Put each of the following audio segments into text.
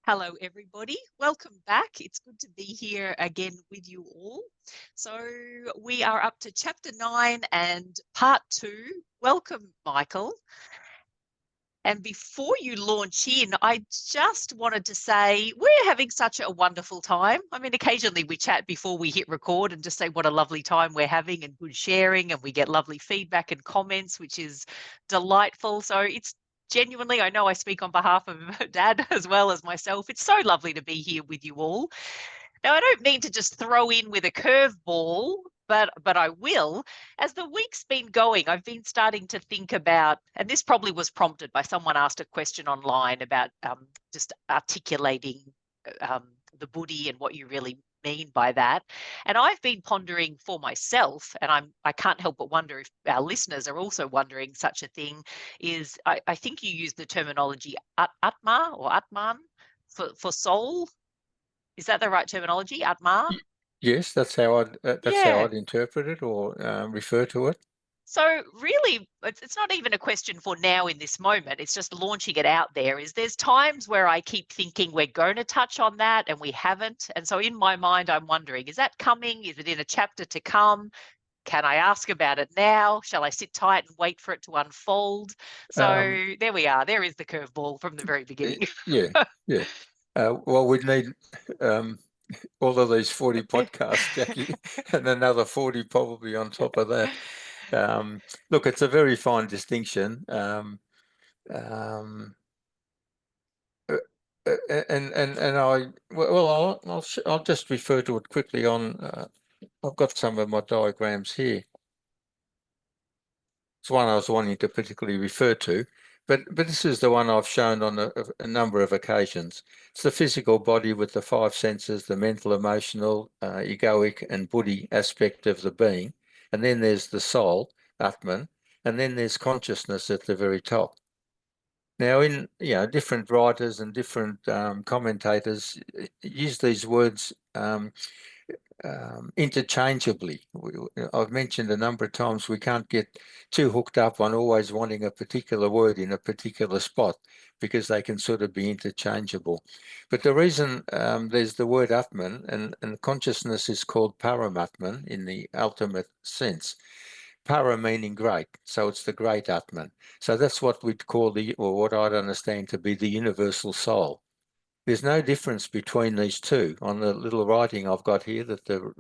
Hello, everybody. Welcome back. It's good to be here again with you all. So we are up to chapter 9 and part 2. Welcome, Michael. And before you launch in, I just wanted to say we're having such a wonderful time. I mean, occasionally we chat before we hit record and just say what a lovely time we're having and good sharing, and we get lovely feedback and comments, which is delightful. So it's genuinely, I know I speak on behalf of Dad as well as myself. It's so lovely to be here with you all. Now, I don't mean to just throw in with a curveball, but I will. As the week's been going, I've been starting to think about, and this probably was prompted by someone asked a question online about just articulating the Buddhi and what you really mean by that. And I've been pondering for myself, and I can't help but wonder if our listeners are also wondering such a thing, is I think you use the terminology Atma or Atman for soul. Is that the right terminology, Atma? Yes, that's how Yeah. I'd interpret it or refer to it. So really, it's not even a question for now in this moment. It's just launching it out there. There's times where I keep thinking we're going to touch on that and we haven't. And so in my mind, I'm wondering, is that coming? Is it in a chapter to come? Can I ask about it now? Shall I sit tight and wait for it to unfold? Um, So there we are. There is the curveball from the very beginning. yeah, yeah. Well, we'd need all of these 40 podcasts, Jacqui, and another 40 probably on top of that. Look, it's a very fine distinction. Um, and I'll just refer to it quickly on. I've got some of my diagrams here. It's one I was wanting to particularly refer to, but this is the one I've shown on a number of occasions. It's the physical body with the 5 senses, the mental, emotional, egoic, and buddhi aspect of the being, and then there's the soul, Atman, and then there's consciousness at the very top. Now, in different writers and different commentators use these words interchangeably. I've mentioned a number of times we can't get too hooked up on always wanting a particular word in a particular spot because they can sort of be interchangeable. But the reason there's the word Atman and consciousness is called Paramatman in the ultimate sense. Para meaning great, so it's the great Atman. So that's what we'd call or what I'd understand to be the universal soul. There's no difference between these two. On the little writing I've got here that the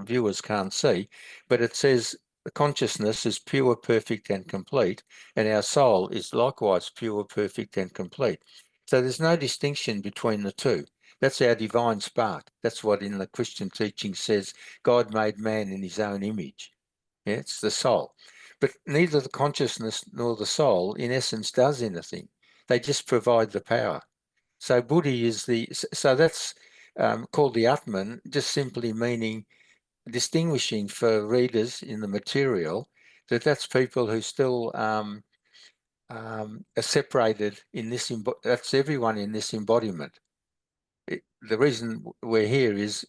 viewers can't see, but it says the consciousness is pure, perfect, and complete, and our soul is likewise pure, perfect, and complete. So there's no distinction between the two. That's our divine spark. That's what in the Christian teaching says God made man in his own image. Yeah, it's the soul. But neither the consciousness nor the soul, in essence, does anything. They just provide the power. So buddhi is so that's called the Atman, just simply meaning distinguishing for readers in the material that's people who still are separated in this. That's everyone in this embodiment. The reason we're here is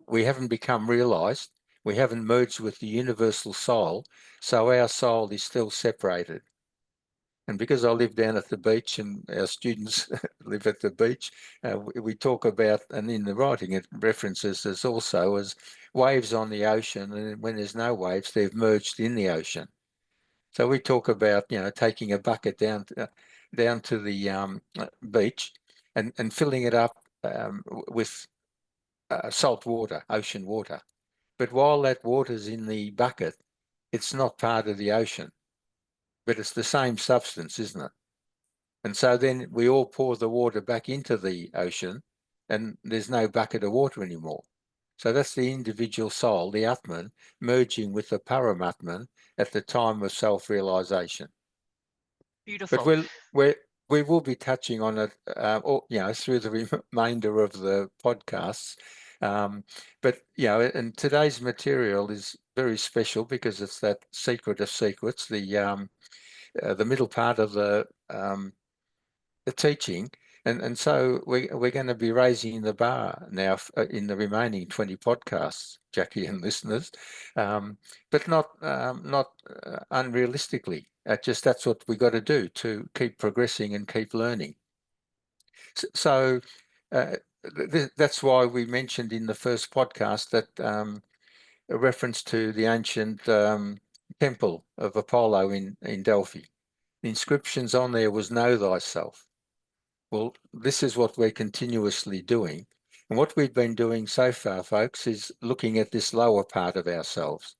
we haven't become realized. We haven't merged with the universal soul, so our soul is still separated. And because I live down at the beach and our students live at the beach, we talk about, and in the writing it references this also as waves on the ocean, and when there's no waves, they've merged in the ocean. So we talk about, taking a bucket down to the beach and filling it up with salt water, ocean water. But while that water's in the bucket, it's not part of the ocean, but it's the same substance, isn't it? And so then we all pour the water back into the ocean and there's no bucket of water anymore. So that's the individual soul, the Atman, merging with the Paramatman at the time of self-realization. But Beautiful. we will be touching on it, through the remainder of the podcasts. But and today's material is very special because it's that secret of secrets, the middle part of the teaching, and so we're going to be raising the bar now in the remaining 20 podcasts, Jacqui and listeners, but not unrealistically. That's what we got to do to keep progressing and keep learning. So that's why we mentioned in the first podcast that a reference to the ancient temple of Apollo in Delphi. The inscriptions on there was "Know thyself." Well, this is what we're continuously doing. And what we've been doing so far, folks, is looking at this lower part of ourselves.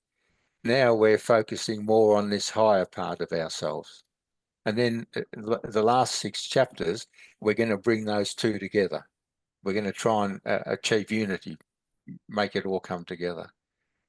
Now we're focusing more on this higher part of ourselves. And then the last 6 chapters, we're going to bring those two together. We're going to try and achieve unity, make it all come together.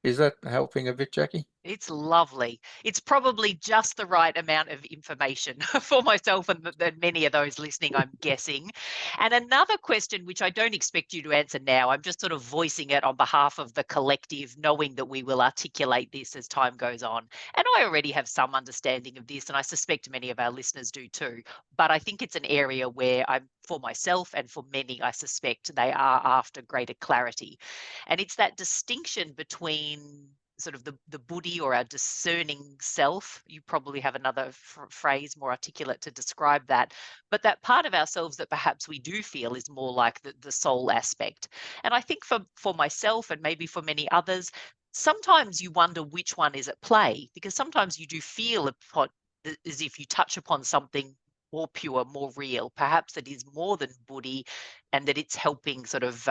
Is that helping a bit, Jacqui? It's lovely. It's probably just the right amount of information for myself and many of those listening, I'm guessing. And another question, which I don't expect you to answer now, I'm just sort of voicing it on behalf of the collective, knowing that we will articulate this as time goes on. And I already have some understanding of this, and I suspect many of our listeners do too. But I think it's an area where for myself and for many, I suspect they are after greater clarity. And it's that distinction between sort of the buddhi, or our discerning self. You probably have another phrase more articulate to describe that, but that part of ourselves that perhaps we do feel is more like the soul aspect. And I think for myself, and maybe for many others, sometimes you wonder which one is at play, because sometimes you do feel as if you touch upon something more pure, more real. Perhaps it is more than buddhi, and that it's helping sort of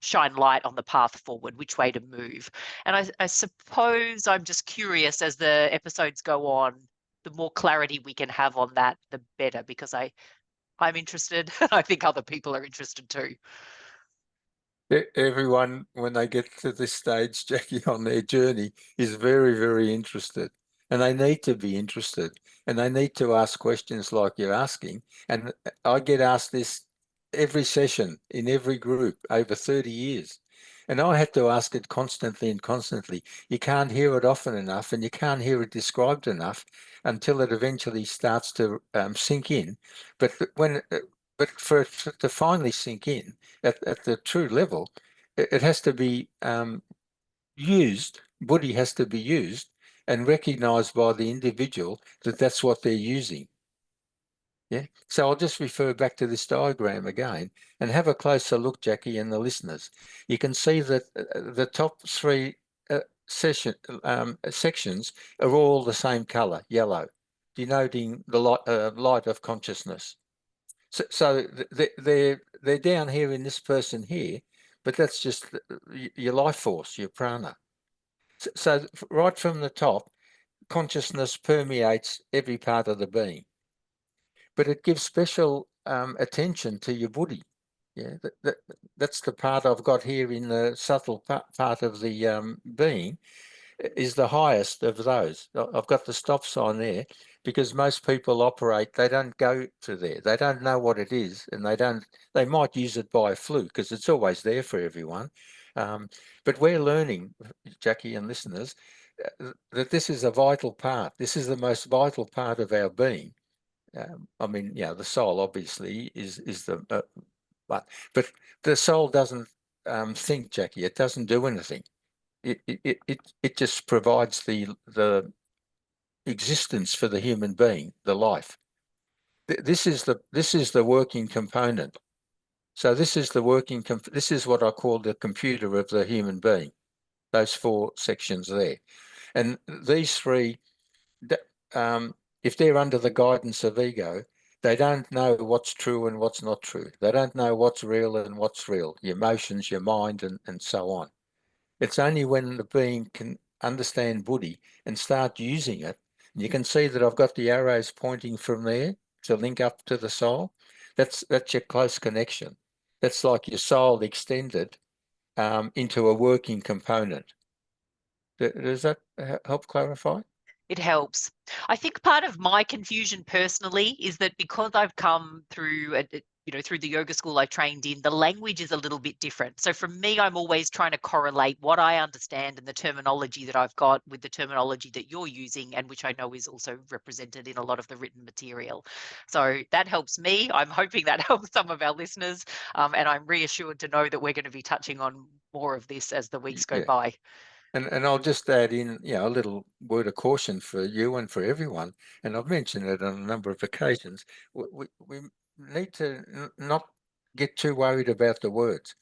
shine light on the path forward, which way to move. And I suppose I'm just curious, as the episodes go on, the more clarity we can have on that, the better, because I'm interested. I think other people are interested too. Everyone, when they get to this stage, Jacqui, on their journey, is very, very interested. And they need to be interested. And they need to ask questions like you're asking. And I get asked this every session in every group over 30 years. And I had to ask it constantly and constantly. You can't hear it often enough, and you can't hear it described enough until it eventually starts to sink in. But for it to finally sink in at the true level, it has to be used. Buddhi has to be used and recognized by the individual that that's what they're using. Yeah. So I'll just refer back to this diagram again and have a closer look, Jacqui, and the listeners. You can see that the top 3 sections are all the same color, yellow, denoting the light of consciousness. So they're down here in this person here, but that's just your life force, your prana. So right from the top, consciousness permeates every part of the being, but it gives special attention to your buddhi. Yeah, that's the part I've got here in the subtle part of the being, is the highest of those. I've got the stop sign there because most people operate, they don't go to there. They don't know what it is, and they might use it by a fluke because it's always there for everyone. But we're learning, Jacqui and listeners, that this is a vital part. This is the most vital part of our being. I mean, the soul obviously is the, but the soul doesn't think, Jacqui. It doesn't do anything. It just provides the existence for the human being, the life. This is the working component. So this is the working. This is what I call the computer of the human being. Those 4 sections there, and these 3, if they're under the guidance of ego, they don't know what's true and what's not true. They don't know what's real and what's real. Your emotions, your mind, and so on. It's only when the being can understand buddhi and start using it, and you can see that I've got the arrows pointing from there to link up to the soul. That's your close connection. That's like your soul extended into a working component. Does that help clarify? It helps. I think part of my confusion personally is that because I've come through through the yoga school I trained in, the language is a little bit different. So for me, I'm always trying to correlate what I understand and the terminology that I've got with the terminology that you're using, and which I know is also represented in a lot of the written material. So that helps me. I'm hoping that helps some of our listeners. And I'm reassured to know that we're going to be touching on more of this as the weeks go by. And I'll just add in, a little word of caution for you and for everyone. And I've mentioned it on a number of occasions. We need to not get too worried about the words.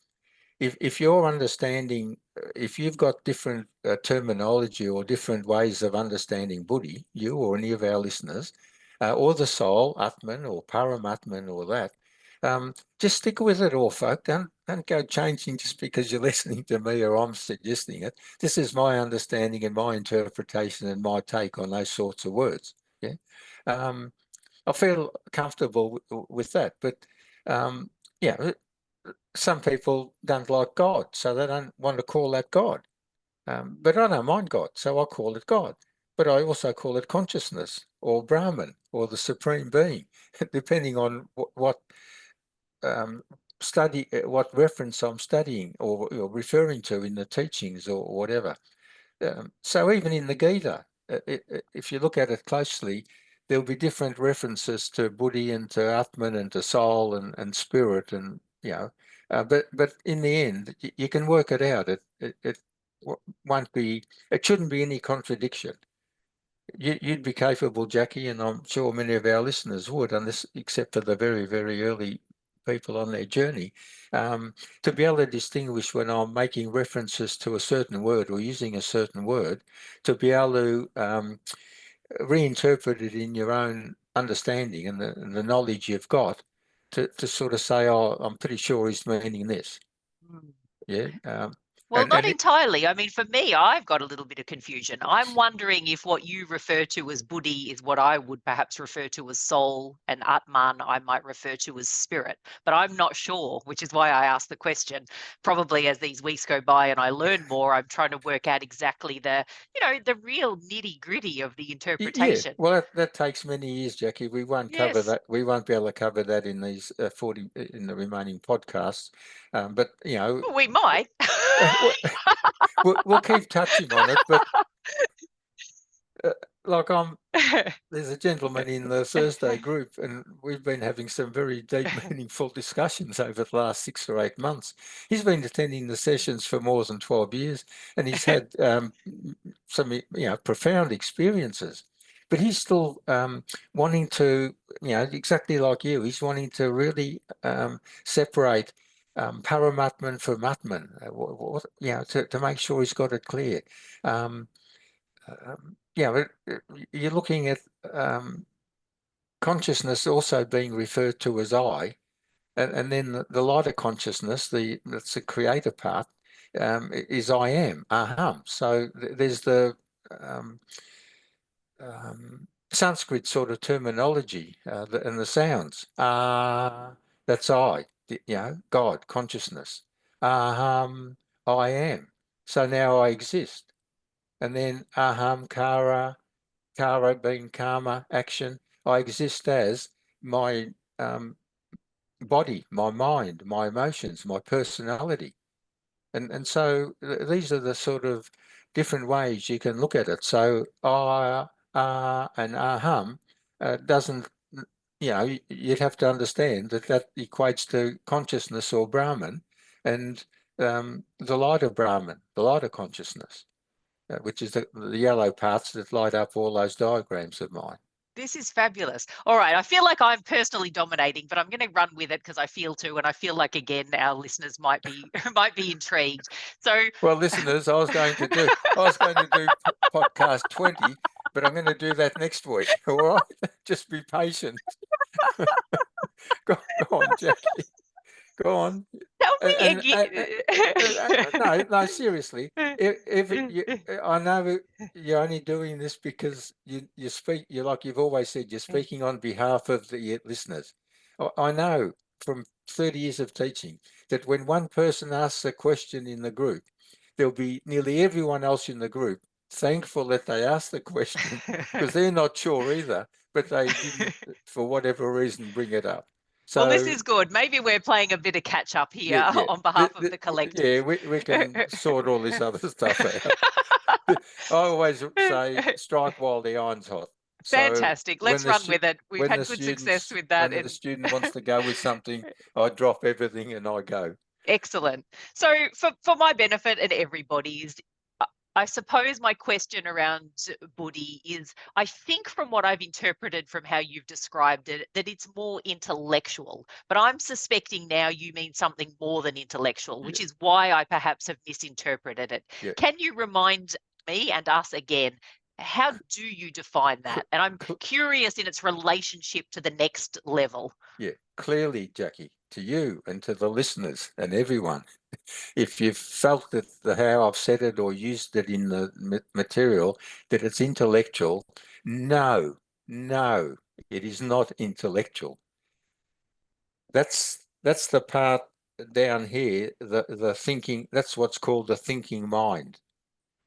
If you're understanding, if you've got different terminology or different ways of understanding Buddhi, you or any of our listeners, or the soul, Atman or Paramatman or that, just stick with it all, folk. Don't go changing just because you're listening to me or I'm suggesting it. This is my understanding and my interpretation and my take on those sorts of words. Yeah, I feel comfortable with that, but yeah, some people don't like God, so they don't want to call that God. But I don't mind God, so I call it God. But I also call it consciousness or Brahman or the Supreme Being, depending on what what reference I'm studying or referring to in the teachings or whatever. So even in the Gita, if you look at it closely, there'll be different references to Buddhi and to Atman and to soul and spirit, and but in the end, you can work it out. It won't be. It shouldn't be any contradiction. You'd be capable, Jacqui, and I'm sure many of our listeners would, except for the very, very early people on their journey, to be able to distinguish when I'm making references to a certain word or using a certain word, to be able to reinterpret it in your own understanding and the knowledge you've got, to sort of say, oh, I'm pretty sure he's meaning this. Yeah. Well, not entirely. I mean, for me, I've got a little bit of confusion. I'm wondering if what you refer to as Buddhi is what I would perhaps refer to as soul, and Atman I might refer to as spirit. But I'm not sure, which is why I asked the question. Probably as these weeks go by and I learn more, I'm trying to work out exactly the real nitty gritty of the interpretation. Yeah, well, that takes many years, Jacqui. We won't cover that. We won't be able to cover that in these 40 in the remaining podcasts. But we might. we'll keep touching on it. But like there's a gentleman in the Thursday group, and we've been having some very deep, meaningful discussions over the last 6 or 8 months. He's been attending the sessions for more than 12 years, and he's had some profound experiences. But he's still wanting to, exactly like you, he's wanting to really separate Paramatman from Atman, to make sure he's got it clear. You're looking at consciousness also being referred to as I, and then the lighter consciousness, that's the creator part, is I am, aham. So there's the Sanskrit sort of terminology and the sounds. That's I, God, consciousness. Aham, I am. So now I exist. And then aham kara being karma, action. I exist as my body, my mind, my emotions, my personality. And so these are the sort of different ways you can look at it. So and aham doesn't, you'd have to understand that equates to consciousness or Brahman, and the lighter Brahman, the lighter consciousness, which is the yellow parts that light up all those diagrams of mine. This is fabulous. All right. I feel like I'm personally dominating, but I'm going to run with it because I feel to, and I feel like, again, our listeners might be intrigued. So, well, listeners, I was going to do podcast 20, but I'm going to do that next week. All right, just be patient. Go on, Jacqui. Go on. Tell me no, seriously. I know you're only doing this because you speak. You're like you've always said. You're speaking on behalf of the listeners. I know from 30 years of teaching that when one person asks a question in the group, there'll be nearly everyone else in the group thankful that they asked the question because they're not sure either, but they didn't, for whatever reason, bring it up. So, well, this is good. Maybe we're playing a bit of catch up here on behalf of the collective. Yeah, we can sort all this other stuff out. I always say strike while the iron's hot. Fantastic. Let's run with it. We've had good success with that. When the student wants to go with something, I drop everything and I go. Excellent. So for my benefit and everybody's, I suppose my question around Buddhi is, I think from what I've interpreted from how you've described it, that it's more intellectual, but I'm suspecting now you mean something more than intellectual, which is why I perhaps have misinterpreted it. Yeah. Can you remind me and us again, how do you define that? And I'm curious in its relationship to the next level. Yeah, clearly, Jacqui, to you and to the listeners and everyone, if you've felt that how I've said it or used it in the material, that it's intellectual, no, it is not intellectual. That's the part down here, the thinking, that's what's called the thinking mind.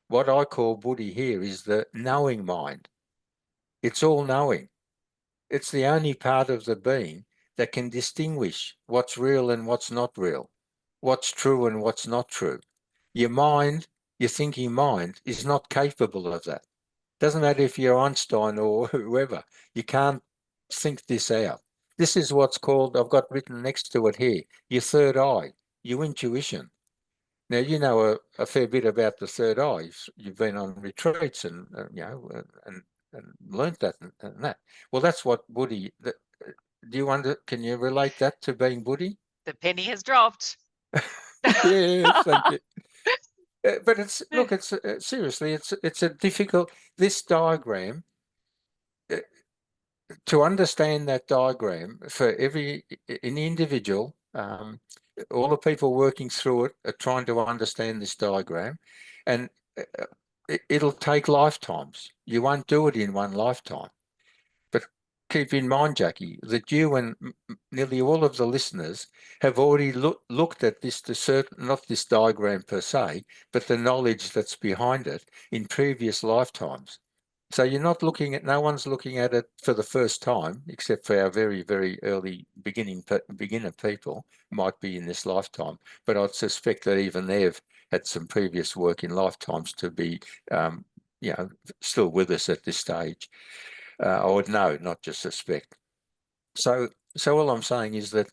What I call Buddhi here is the knowing mind. It's all knowing. It's the only part of the being that can distinguish what's real and what's not real, what's true and what's not true. Your mind, your thinking mind, is not capable of that. Doesn't matter if you're Einstein or whoever, you can't think this out. This is what's called, I've got written next to it here, your third eye, your intuition. Now, you know a fair bit about the third eye. You've been on retreats and and learnt that and that. Well, that's what Buddhi. Can you relate that to being Buddhi? The penny has dropped. Yes, thank you. But it's seriously, it's a difficult. This diagram, to understand that diagram for an individual, all the people working through it are trying to understand this diagram, and it'll take lifetimes. You won't do it in one lifetime. But keep in mind, Jacqui, that you and nearly all of the listeners have already looked at this, not this diagram per se, but the knowledge that's behind it in previous lifetimes. So you're not looking at, no one's looking at it for the first time, except for our very, very early beginner people might be in this lifetime. But I'd suspect that even they've had some previous work in lifetimes to be, still with us at this stage. I would know, not just suspect. So all I'm saying is that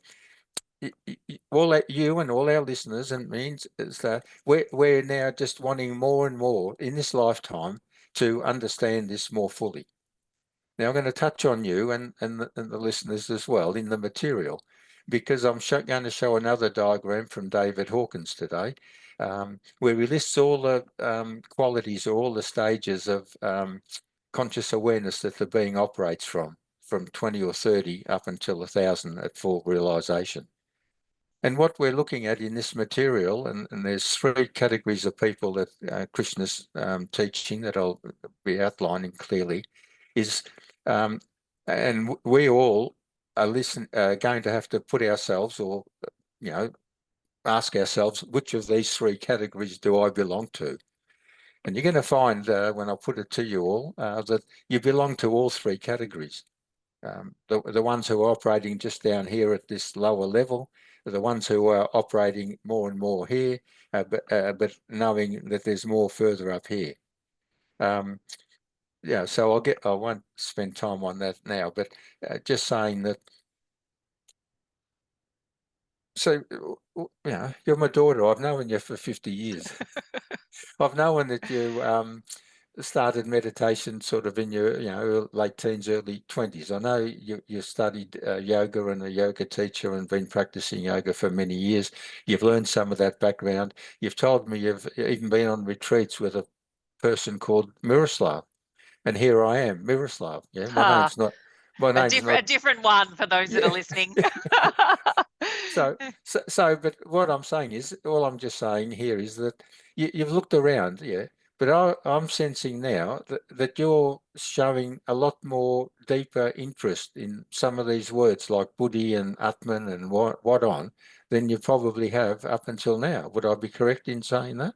all that you and all our listeners and means is that we're now just wanting more and more in this lifetime to understand this more fully. Now I'm going to touch on you and the listeners as well in the material, because I'm going to show another diagram from David Hawkins today, where he lists all the qualities or all the stages of conscious awareness that the being operates from 20 or 30 up until 1,000 at full realization. And what we're looking at in this material, and there's three categories of people that Krishna's teaching that I'll be outlining clearly, is, and we all are going to have to put ourselves, or ask ourselves, which of these three categories do I belong to? And you're going to find when I put it to you all that you belong to all three categories. The ones who are operating just down here at this lower level, the ones who are operating more and more here, but knowing that there's more further up here. So I won't spend time on that now, but just saying that. So, you're my daughter. I've known you for 50 years. I've known that you started meditation sort of in your late teens, early 20s. I know you studied yoga and a yoga teacher and been practicing yoga for many years. You've learned some of that background. You've told me you've even been on retreats with a person called Miroslav. And here I am, Miroslav. Yeah, my name's not. A different one for those that are listening. But what I'm saying is, all I'm just saying here is that you've looked around, yeah, but I'm sensing now that you're showing a lot more deeper interest in some of these words like Buddhi and Atman and what on than you probably have up until now. Would I be correct in saying that?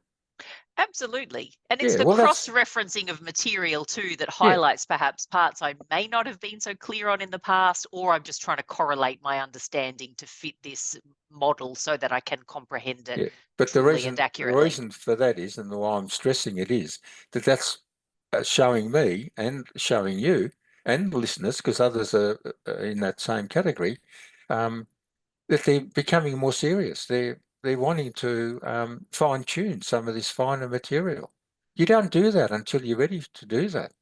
Absolutely. And it's the cross-referencing of material too that highlights perhaps parts I may not have been so clear on in the past, or I'm just trying to correlate my understanding to fit this model so that I can comprehend it truly and accurately. The reason for that is, and why I'm stressing it is, that's showing me and showing you and listeners, because others are in that same category, that they're becoming more serious. They're wanting to fine-tune some of this finer material. You don't do that until you're ready to do that.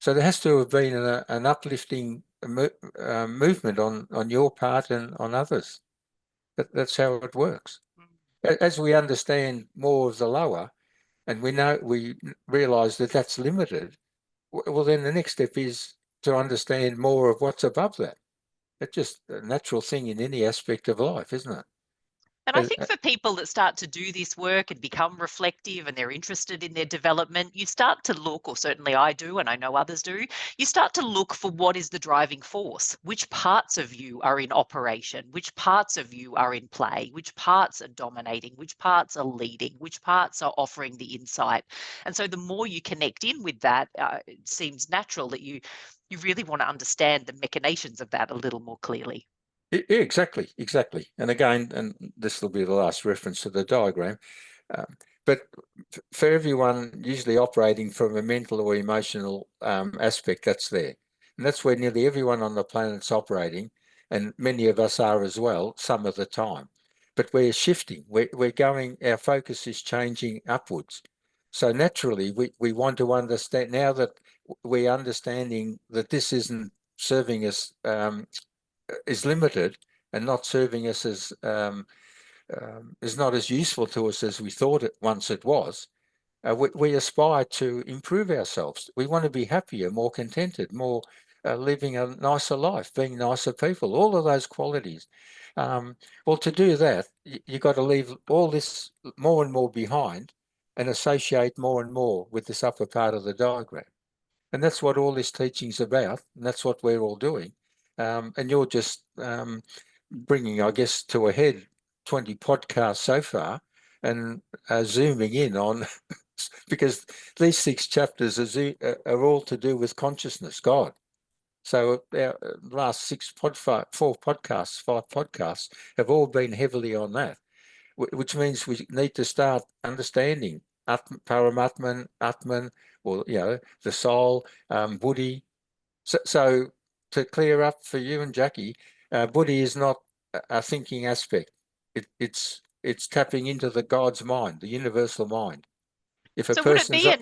So there has to have been an uplifting movement on your part and on others. That's how it works. As we understand more of the lower, and we realise that that's limited, well, then the next step is to understand more of what's above that. It's just a natural thing in any aspect of life, isn't it? And I think for people that start to do this work and become reflective and they're interested in their development, you start to look, or certainly I do, and I know others do, you start to look for what is the driving force. Which parts of you are in operation? Which parts of you are in play? Which parts are dominating? Which parts are leading? Which parts are offering the insight? And so the more you connect in with that, it seems natural that you really want to understand the machinations of that a little more clearly. Yeah, exactly. And again, and this will be the last reference to the diagram, but for everyone usually operating from a mental or emotional aspect, that's there. And that's where nearly everyone on the planet's operating, and many of us are as well, some of the time. But we're shifting, we're going, our focus is changing upwards. So naturally, we want to understand, now that we're understanding that this isn't serving us, is limited and not serving us as is not as useful to us as we thought it once it was. We aspire to improve ourselves. We want to be happier, more contented, more living a nicer life, being nicer people, all of those qualities. Well, to do that, you've got to leave all this more and more behind and associate more and more with this upper part of the diagram. And that's what all this teaching's about, and that's what we're all doing. And you're just bringing, I guess, to a head 20 podcasts so far, and zooming in on, because these 6 chapters are all to do with consciousness, God. So our last 5 podcasts have all been heavily on that, which means we need to start understanding Paramatman, Atman, or, the soul, Buddhi. So to clear up for you and Jacqui, Buddhi is not a thinking aspect. It's tapping into the God's mind, the universal mind. If a So would it person's be up,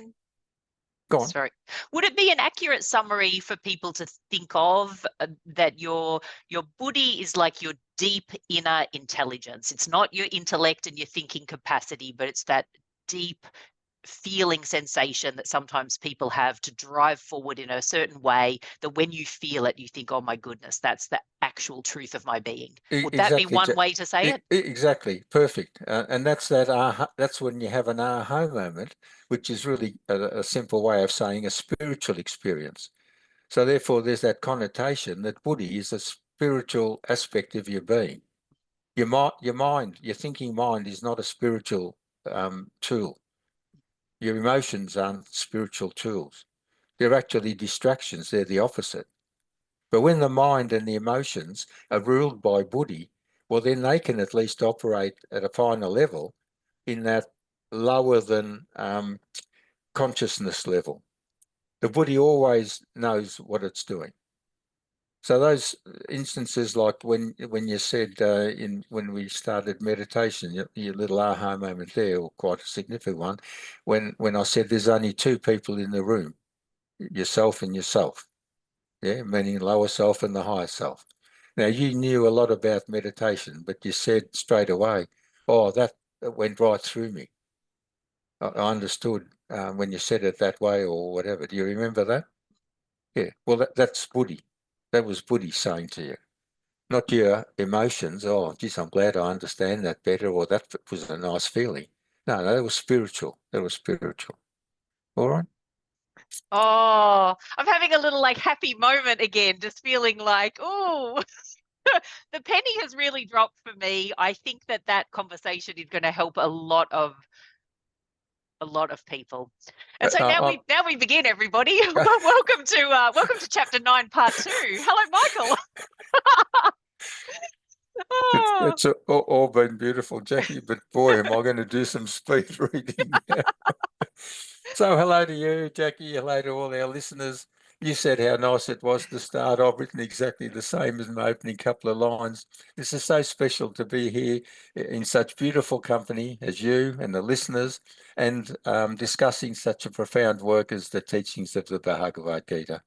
go on. Sorry. Would it be an accurate summary for people to think of that your Buddhi is like your deep inner intelligence? It's not your intellect and your thinking capacity, but it's that deep feeling sensation that sometimes people have to drive forward in a certain way, that when you feel it, you think, oh my goodness, that's the actual truth of my being. Would that be Exactly. one way to say it? Exactly. Perfect. And that's that aha, that's when you have an aha moment, which is really a simple way of saying a spiritual experience. So therefore, there's that connotation that Buddhi is a spiritual aspect of your being. Your mind, your thinking mind is not a spiritual tool. Your emotions aren't spiritual tools. They're actually distractions. They're the opposite. But when the mind and the emotions are ruled by Buddhi, well, then they can at least operate at a finer level in that lower than consciousness level. The Buddhi always knows what it's doing. So those instances, like when you said when we started meditation, your little aha moment there, or quite a significant one, when I said there's only 2 people in the room, yourself and yourself, meaning lower self and the higher self. Now you knew a lot about meditation, but you said straight away, "Oh, that went right through me." I understood when you said it that way, or whatever. Do you remember that? Yeah. Well, that's Buddhi. That was Buddhi saying to you, not your emotions. Oh, geez, I'm glad I understand that better, or that was a nice feeling. No, that was spiritual. That was spiritual. All right. Oh, I'm having a little like happy moment again, just feeling like, oh, the penny has really dropped for me. I think that conversation is going to help a lot of people. And so now we begin, everybody. welcome to chapter 9, part 2. Hello, Michael. It's all been beautiful, Jacqui, but boy, am I going to do some speed reading now. So hello to you, Jacqui. Hello to all our listeners. You said how nice it was to start. I've written exactly the same as my opening couple of lines. This is so special to be here in such beautiful company as you and the listeners, and discussing such a profound work as the teachings of the Bhagavad Gita.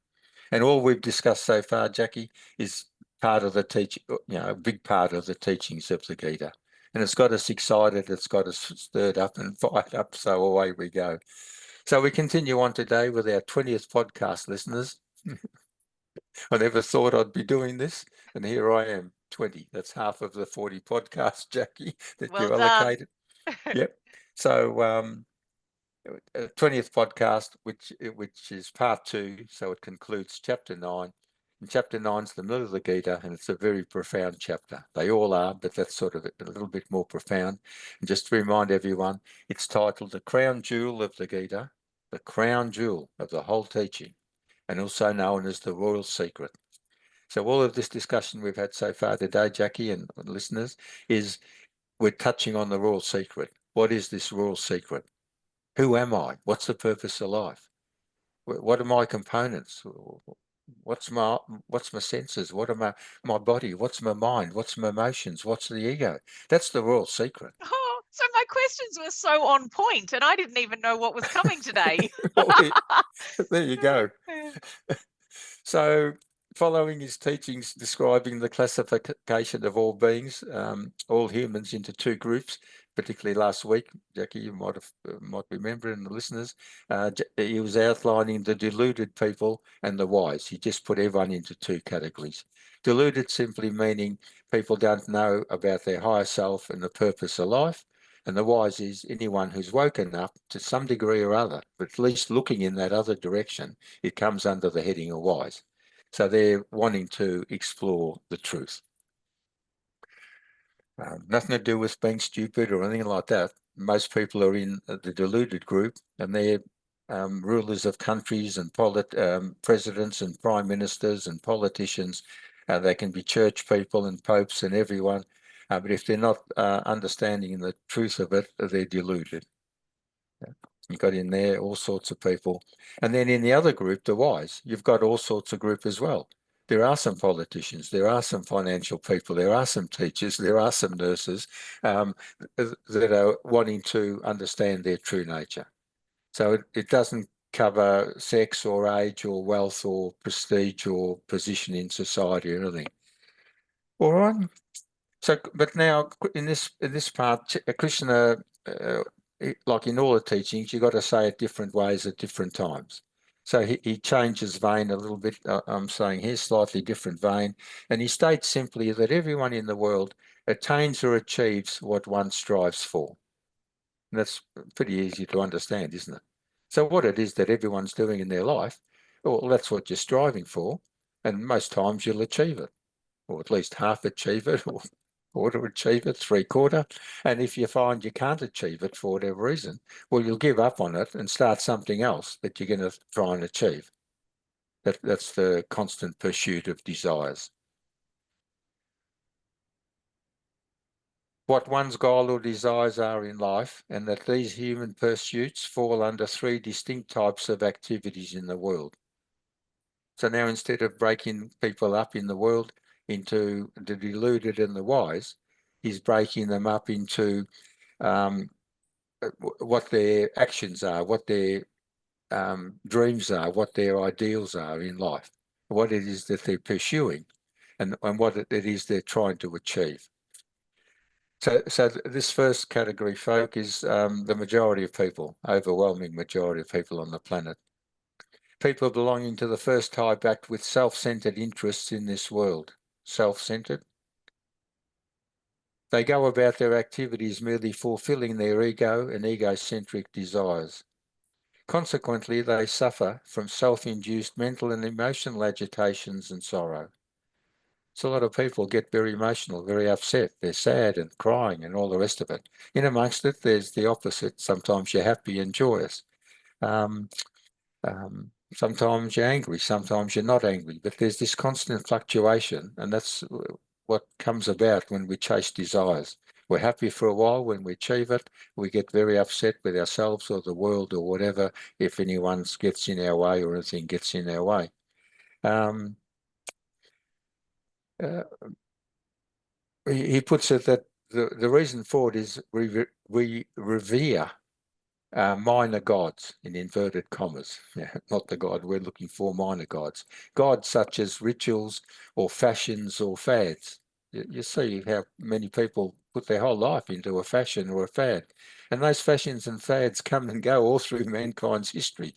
And all we've discussed so far, Jacqui, is part of the a big part of the teachings of the Gita. And it's got us excited, it's got us stirred up and fired up, so away we go. So we continue on today with our 20th podcast, listeners. I never thought I'd be doing this, and here I am, 20. That's half of the 40 podcasts, Jacqui, that Well you've done. allocated. Yep. So 20th podcast, which is part 2, so it concludes chapter 9. And chapter 9 is the middle of the Gita, and it's a very profound chapter. They all are, but that's sort of a little bit more profound. And just to remind everyone, it's titled The Crown Jewel of the Gita, the crown jewel of the whole teaching, and also known as the Royal Secret. So all of this discussion we've had so far today, Jacqui and listeners, is we're touching on the Royal Secret. What is this Royal Secret? Who am I? What's the purpose of life? What are my components? What's my senses? What are my body? What's my mind? What's my emotions? What's the ego? That's the Royal Secret. Oh, so my questions were so on point, and I didn't even know what was coming today. Well, there you go. So, following his teachings describing the classification of all beings, all humans, into 2 groups, particularly last week, Jacqui, you might remember, and the listeners, he was outlining the deluded people and the wise. He just put everyone into 2 categories. Deluded simply meaning people don't know about their higher self and the purpose of life. And the wise is anyone who's woken up to some degree or other, but at least looking in that other direction. It comes under the heading of wise. So they're wanting to explore the truth. Nothing to do with being stupid or anything like that. Most people are in the deluded group, and they're rulers of countries and presidents and prime ministers and politicians. They can be church people and popes and everyone. But if they're not understanding the truth of it, they're deluded. You've got in there all sorts of people. And then in the other group, the wise, you've got all sorts of group as well. There are some politicians, there are some financial people, there are some teachers, there are some nurses that are wanting to understand their true nature. So it doesn't cover sex or age or wealth or prestige or position in society or anything. All right. So, but now in this part, Krishna, like in all the teachings, you've got to say it different ways at different times. So he changes vein a little bit. I'm saying here, slightly different vein. And he states simply that everyone in the world attains or achieves what one strives for. And that's pretty easy to understand, isn't it? So what it is that everyone's doing in their life, well, that's what you're striving for. And most times you'll achieve it, or at least half achieve it, or quarter achieve it, 3/4. And if you find you can't achieve it for whatever reason, well, you'll give up on it and start something else that you're going to try and achieve. That's the constant pursuit of desires. What one's goal or desires are in life, and that these human pursuits fall under 3 distinct types of activities in the world. So now instead of breaking people up in the world into the deluded and the wise, he's breaking them up into what their actions are, what their dreams are, what their ideals are in life, what it is that they're pursuing, and what it is they're trying to achieve. So this first category, folk, is the majority of people, overwhelming majority of people on the planet. People belonging to the first type act with self-centered interests in this world. Self-centered. They go about their activities merely fulfilling their ego and egocentric desires. Consequently, they suffer from self-induced mental and emotional agitations and sorrow. So a lot of people get very emotional, very upset. They're sad and crying and all the rest of it. In amongst it, there's the opposite. Sometimes you're happy and joyous. Sometimes you're angry, sometimes you're not angry, but there's this constant fluctuation, and that's what comes about when we chase desires. We're happy for a while. When we achieve it, we get very upset with ourselves or the world or whatever if anyone gets in our way or anything gets in our way. He puts it that the reason for it is we revere minor gods, in inverted commas. Yeah, not the God we're looking for, minor gods. Gods such as rituals or fashions or fads. You see how many people put their whole life into a fashion or a fad. And those fashions and fads come and go all through mankind's history.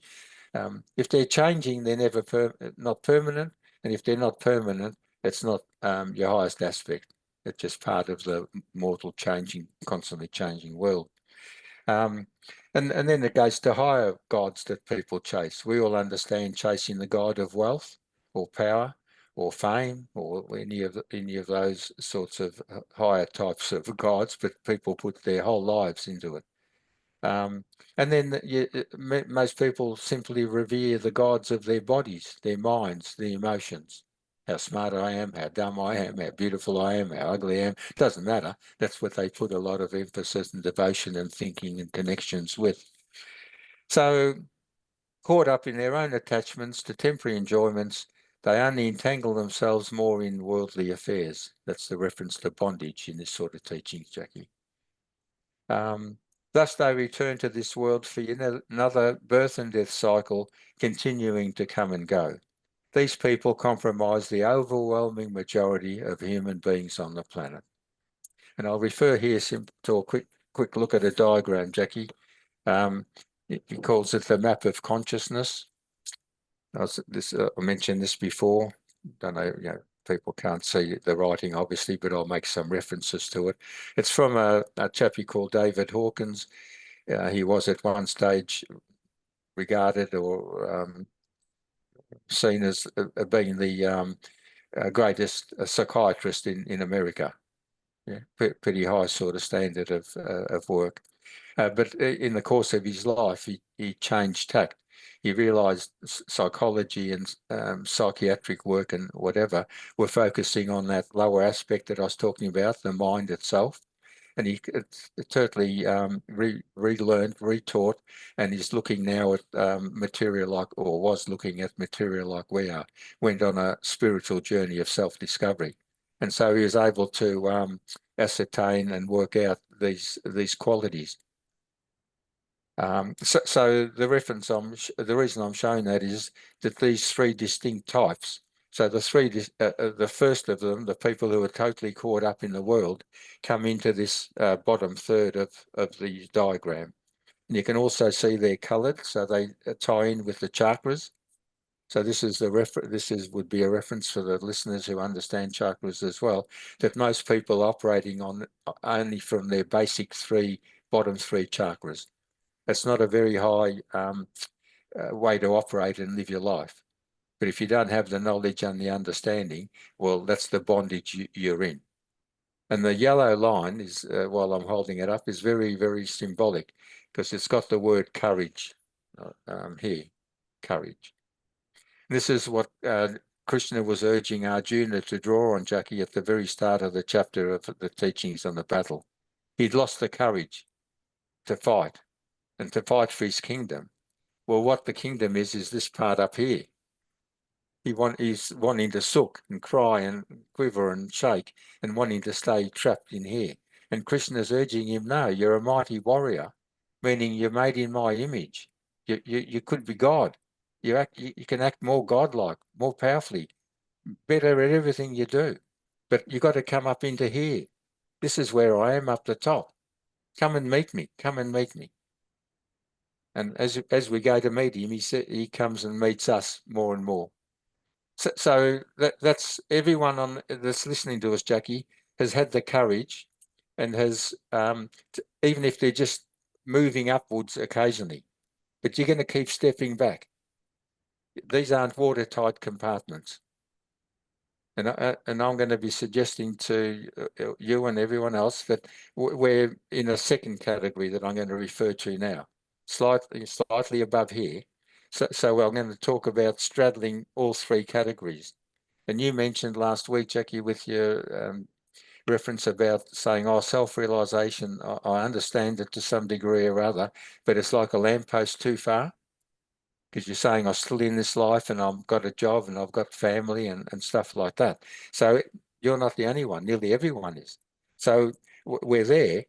If they're changing, they're never not permanent. And if they're not permanent, it's not your highest aspect. It's just part of the mortal changing, constantly changing world. And then it goes to higher gods that people chase. We all understand chasing the god of wealth or power or fame or any of those sorts of higher types of gods, but people put their whole lives into it. And then most people simply revere the gods of their bodies, their minds, their emotions. How smart I am, how dumb I am, how beautiful I am, how ugly I am. Doesn't matter. That's what they put a lot of emphasis and devotion and thinking and connections with. So caught up in their own attachments to temporary enjoyments, they only entangle themselves more in worldly affairs. That's the reference to bondage in this sort of teaching, Jacqui. Thus they return to this world for another birth and death cycle, continuing to come and go. These people comprise the overwhelming majority of human beings on the planet. And I'll refer here to a quick look at a diagram, Jacqui. He calls it the map of consciousness. I mentioned this before. Don't know, people can't see the writing, obviously, but I'll make some references to it. It's from a chappie called David Hawkins. He was at one stage regarded or seen as being the greatest psychiatrist in America. Yeah, pretty high sort of standard of work. But in the course of his life, he changed tack. He realised psychology and psychiatric work and whatever were focusing on that lower aspect that I was talking about, the mind itself. And he totally relearned, retaught, and is looking now at material like, or was looking at material like we are, went on a spiritual journey of self-discovery. And so he was able to ascertain and work out these qualities. So the reason I'm showing that is that these three distinct types. So the first of them, the people who are totally caught up in the world, come into this bottom third of the diagram. And you can also see they're coloured, so they tie in with the chakras. So this is would be a reference for the listeners who understand chakras as well, that most people operating on only from their basic bottom three chakras. It's not a very high way to operate and live your life. But if you don't have the knowledge and the understanding, well, that's the bondage you're in. And the yellow line is, while I'm holding it up, is very, very symbolic because it's got the word courage here, courage. This is what Krishna was urging Arjuna to draw on, Jacqui, at the very start of the chapter of the teachings on the battle. He'd lost the courage to fight and to fight for his kingdom. Well, what the kingdom is this part up here. He's wanting to sook and cry and quiver and shake and wanting to stay trapped in here. And Krishna's urging him, no, you're a mighty warrior, meaning you're made in my image. You could be God. You can act more godlike, more powerfully, better at everything you do. But you've got to come up into here. This is where I am up the top. Come and meet me. Come and meet me. And as we go to meet him, he comes and meets us more and more. So that's everyone that's listening to us, Jacqui, has had the courage and has, even if they're just moving upwards occasionally, but you're going to keep stepping back. These aren't watertight compartments. And I'm going to be suggesting to you and everyone else that we're in a second category that I'm going to refer to now, slightly above here. So I'm going to talk about straddling all three categories. And you mentioned last week, Jacqui, with your reference about saying, oh, self-realization, I understand it to some degree or other, but it's like a lamppost too far. because you're saying I'm still in this life and I've got a job and I've got family and stuff like that. So you're not the only one. Nearly everyone is. So we're there.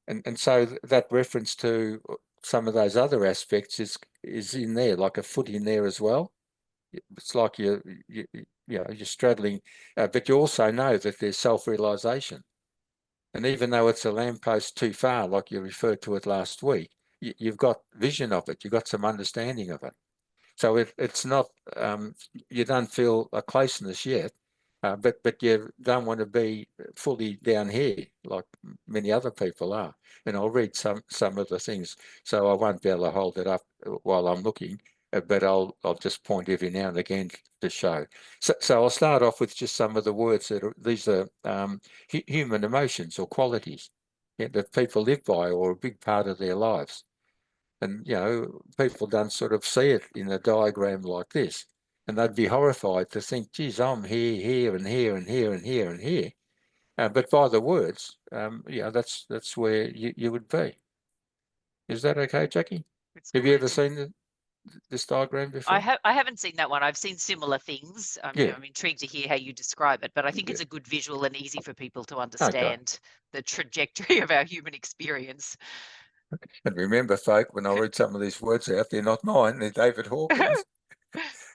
And so that reference to some of those other aspects is in there, like a foot in there as well. It's like you're straddling, but you also know that there's self-realization. And even though it's a lamppost too far, like you referred to it last week, you've got vision of it. You've got some understanding of it. So it's not, you don't feel a closeness yet, but you don't want to be fully down here like many other people are. And I'll read some of the things, so I won't be able to hold it up while I'm looking, but I'll just point every now and again to show. So I'll start off with just some of the words these are human emotions or qualities that people live by or a big part of their lives. And, people don't sort of see it in a diagram like this. And they'd be horrified to think, geez, I'm here, here, and here, and here, and here, and here. But by the words, that's where you would be. Is that okay, Jacqui? It's Have you good. ever seen this diagram before? I haven't seen that one. I've seen similar things. Yeah. I'm intrigued to hear how you describe it, but I think Yeah. it's a good visual and easy for people to Okay. understand the trajectory of our human experience. And remember, folk, when I read some of these words out, they're not mine, they're David Hawkins.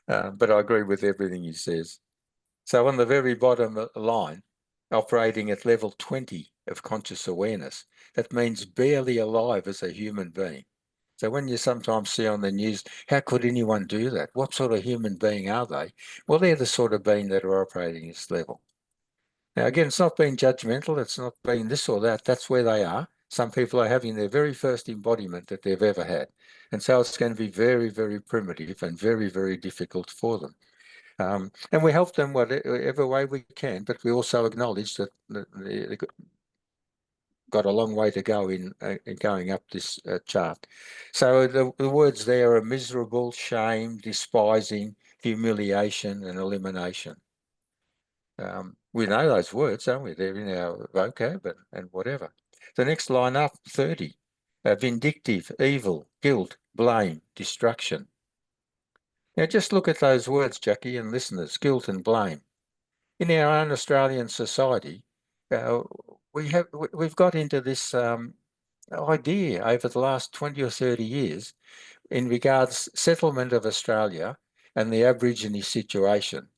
But I agree with everything he says. So on the very bottom line, operating at level 20 of conscious awareness, that means barely alive as a human being. So when you sometimes see on the news, how could anyone do that? What sort of human being are they? Well, they're the sort of being that are operating this level. Now, again, it's not being judgmental. It's not being this or that. That's where they are. Some people are having their very first embodiment that they've ever had. And so it's going to be very, very primitive and very, very difficult for them. And we help them whatever way we can, but we also acknowledge that they've got a long way to go in going up this chart. So the words there are miserable, shame, despising, humiliation, and elimination. We know those words, don't we? They're in our vocab and whatever. The next line up, 30, vindictive, evil, guilt, blame, destruction. Now just look at those words, Jacqui and listeners, guilt and blame. In our own Australian society, we've got into this idea over the last 20 or 30 years in regards settlement of Australia and the Aborigine situation.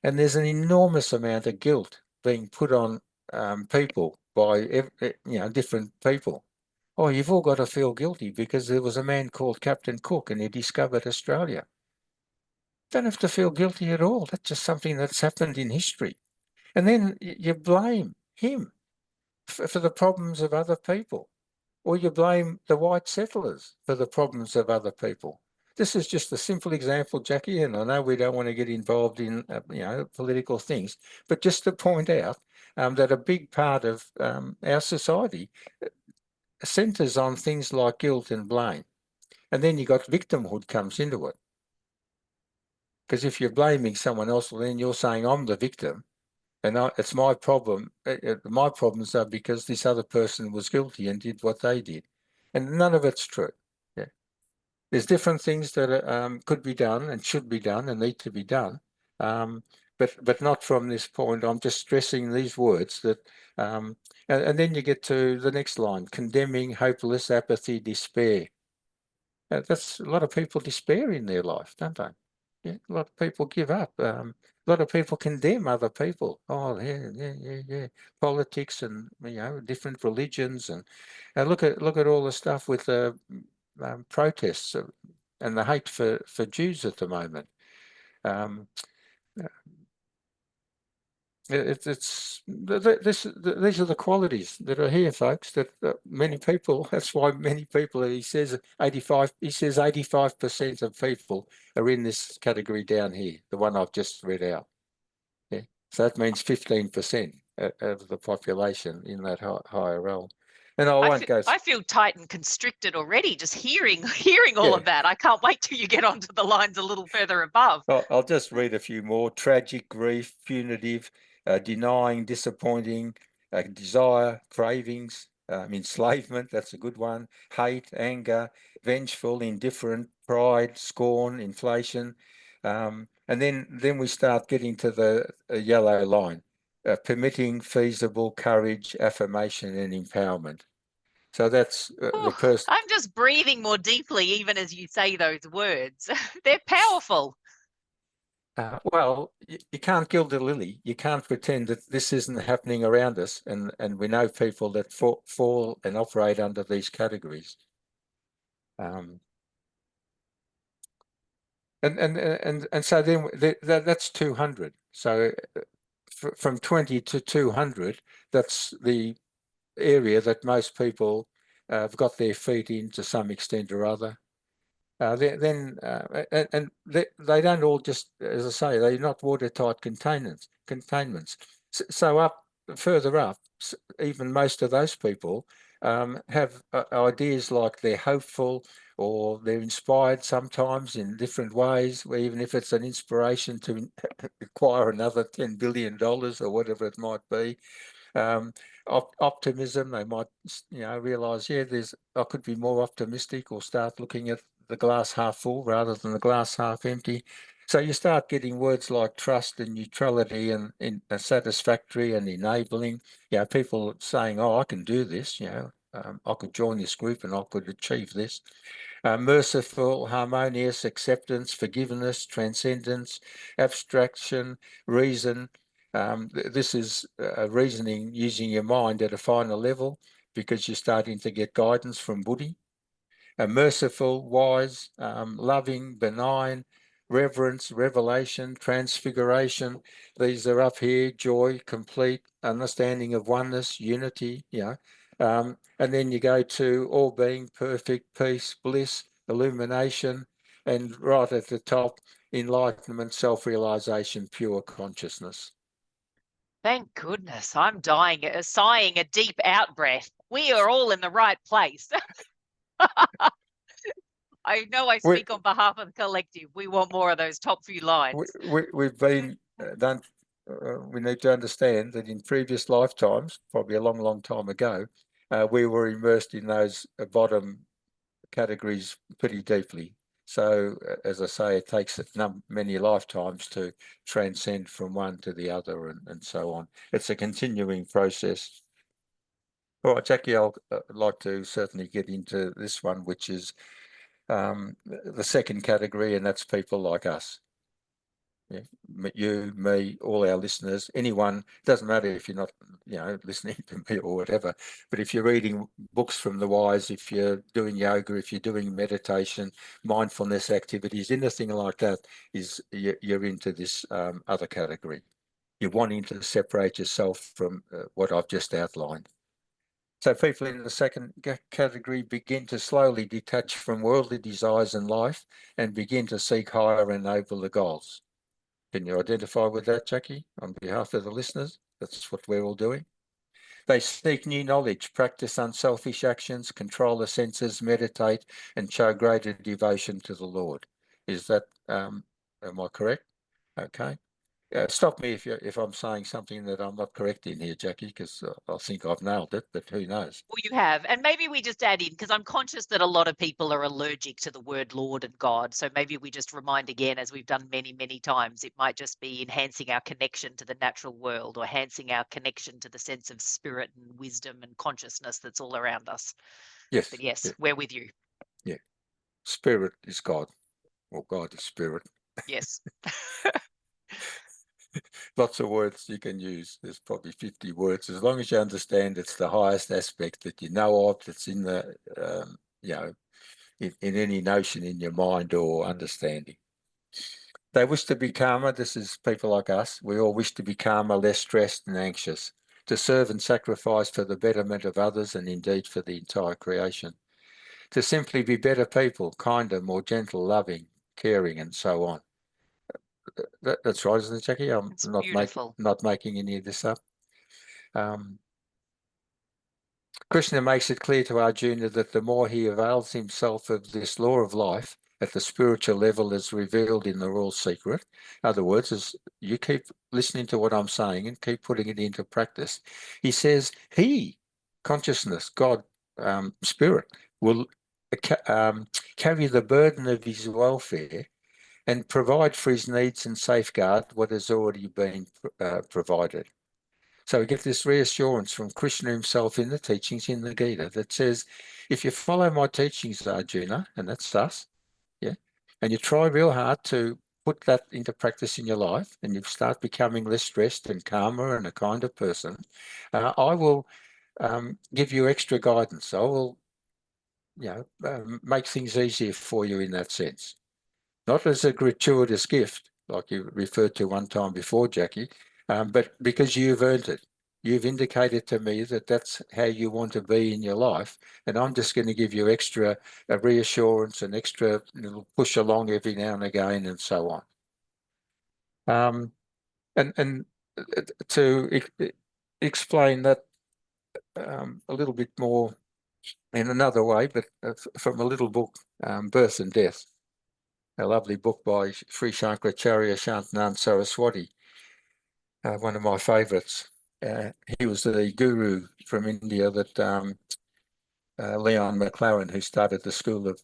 And there's an enormous amount of guilt being put on people by different people. Oh, you've all got to feel guilty because there was a man called Captain Cook and he discovered Australia. Don't have to feel guilty at all. That's just something that's happened in history. And then you blame him for the problems of other people, or you blame the white settlers for the problems of other people. This is just a simple example, Jacqui, and I know we don't want to get involved in political things, but just to point out that a big part of our society centres on things like guilt and blame. And then you got victimhood comes into it. Because if you're blaming someone else, well, then you're saying I'm the victim. And it's my problem. My problems are because this other person was guilty and did what they did. And none of it's true. Yeah. There's different things that could be done and should be done and need to be done. But not from this point. I'm just stressing these words that, and then you get to the next line, condemning, hopeless, apathy, despair. That's a lot of people despair in their life, don't they? Yeah, a lot of people give up. A lot of people condemn other people. Oh, yeah. Politics and different religions and look at all the stuff with the protests and the hate for Jews at the moment. These are the qualities that are here, folks. That many people. That's why many people. He says 85. He says 85% of people are in this category down here. The one I've just read out. Yeah. So that means 15% of the population in that higher realm. And I won't go. I feel tight and constricted already just hearing all of that. I can't wait till you get onto the lines a little further above. I'll just read a few more. Tragic, grief, punitive, denying, disappointing, desire, cravings, enslavement, that's a good one. Hate, anger, vengeful, indifferent, pride, scorn, inflation. And then we start getting to the yellow line, permitting, feasible, courage, affirmation, and empowerment. So that's the person. I'm just breathing more deeply even as you say those words. They're powerful. Well, you can't gild the lily. You can't pretend that this isn't happening around us. And we know people that fall and operate under these categories. And so then that's 200. So from 20 to 200, that's the area that most people have got their feet in to some extent or other. And they don't all just, as I say, they're not watertight containments. So further up, even most of those people have ideas like they're hopeful or they're inspired sometimes in different ways, even if it's an inspiration to acquire another $10 billion or whatever it might be. Optimism, they might, realize, I could be more optimistic, or start looking at the glass half full rather than the glass half empty. So you start getting words like trust and neutrality and satisfactory and enabling. People saying, "Oh, I can do this. I could join this group and I could achieve this." Merciful, harmonious, acceptance, forgiveness, transcendence, abstraction, reason. This is reasoning using your mind at a finer level, because you're starting to get guidance from Buddhi. Merciful, wise, loving, benign, reverence, revelation, transfiguration. These are up here: joy, complete, understanding of oneness, unity. And then you go to all being, perfect, peace, bliss, illumination, and right at the top, enlightenment, self-realization, pure consciousness. Thank goodness. I'm sighing a deep out breath. We are all in the right place. I know I speak on behalf of the collective. We want more of those top few lines. We've been done. We need to understand that in previous lifetimes, probably a long, long time ago, we were immersed in those bottom categories pretty deeply. So, as I say, it takes many lifetimes to transcend from one to the other, and so on. It's a continuing process. All right, Jacqui, I'd like to certainly get into this one, which is the second category, and that's people like us. You, me, all our listeners, anyone, doesn't matter if you're not, listening to me or whatever, but if you're reading books from the wise, if you're doing yoga, if you're doing meditation, mindfulness activities, anything like that, you're into this other category. You're wanting to separate yourself from what I've just outlined. So people in the second category begin to slowly detach from worldly desires in life and begin to seek higher and nobler goals. Can you identify with that, Jacqui, on behalf of the listeners? That's what we're all doing. They seek new knowledge, practice unselfish actions, control the senses, meditate, and show greater devotion to the Lord. Is that, am I correct? Okay. Stop me if I'm saying something that I'm not correct in here, Jacqui, because I think I've nailed it, but who knows? Well, you have. And maybe we just add in, because I'm conscious that a lot of people are allergic to the word Lord and God. So maybe we just remind again, as we've done many, many times, it might just be enhancing our connection to the natural world, or enhancing our connection to the sense of spirit and wisdom and consciousness that's all around us. Yes. But yes, Yeah. we're with you. Yeah. Spirit is God, or God is spirit. Yes. Lots of words you can use. There's probably 50 words. As long as you understand it's the highest aspect that you know of, that's in the, in any notion in your mind or understanding. They wish to be calmer. This is people like us. We all wish to be calmer, less stressed and anxious, to serve and sacrifice for the betterment of others and indeed for the entire creation, to simply be better people, kinder, more gentle, loving, caring, and so on. That's right, isn't it, Jacqui? I'm not making any of this up. Krishna makes it clear to Arjuna that the more he avails himself of this law of life at the spiritual level as revealed in the Royal Secret, in other words, as you keep listening to what I'm saying and keep putting it into practice, he says he consciousness, God, spirit, will carry the burden of his welfare and provide for his needs and safeguard what has already been provided. So we get this reassurance from Krishna himself in the teachings in the Gita that says, if you follow my teachings, Arjuna, and that's us, yeah, and you try real hard to put that into practice in your life, and you start becoming less stressed and calmer and a kinder person, I will give you extra guidance. I will, make things easier for you in that sense. Not as a gratuitous gift, like you referred to one time before, Jacqui, but because you've earned it. You've indicated to me that that's how you want to be in your life, and I'm just going to give you extra reassurance and extra little push along every now and again, and so on. And to explain that a little bit more in another way, but from a little book, Birth and Death, a lovely book by Sri Shankaracharya Shantanand Saraswati, one of my favourites. He was the guru from India that Leon McLaren, who started the School of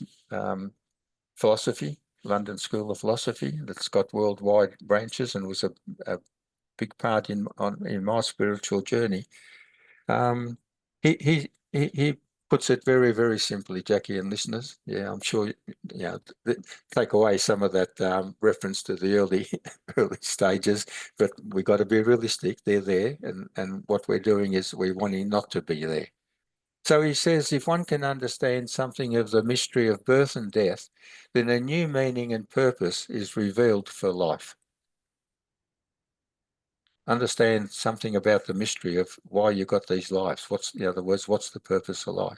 Philosophy, London School of Philosophy, that's got worldwide branches and was a big part in my spiritual journey. He puts it very, very simply, Jacqui and listeners. Yeah, I'm sure, take away some of that reference to the early stages, but we've got to be realistic. They're there, and what we're doing is we're wanting not to be there. So he says, if one can understand something of the mystery of birth and death, then a new meaning and purpose is revealed for life. Understand something about the mystery of why you got these lives. In other words, what's the purpose of life?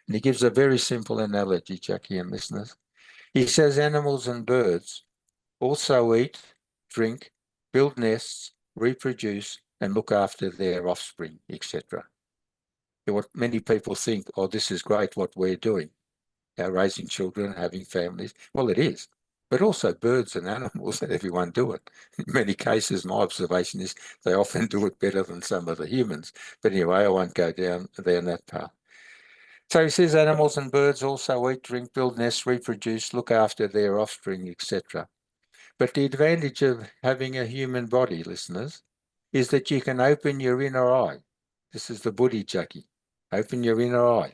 And he gives a very simple analogy, Jacqui and listeners. He says animals and birds also eat, drink, build nests, reproduce, and look after their offspring, etc. What many people think, oh, this is great what we're doing, raising children, having families. Well, it is. But also birds and animals, everyone do it. In many cases, my observation is they often do it better than some of the humans. But anyway, I won't go down that path. So he says animals and birds also eat, drink, build nests, reproduce, look after their offspring, etc. But the advantage of having a human body, listeners, is that you can open your inner eye. This is the buddhi, Jacqui. Open your inner eye,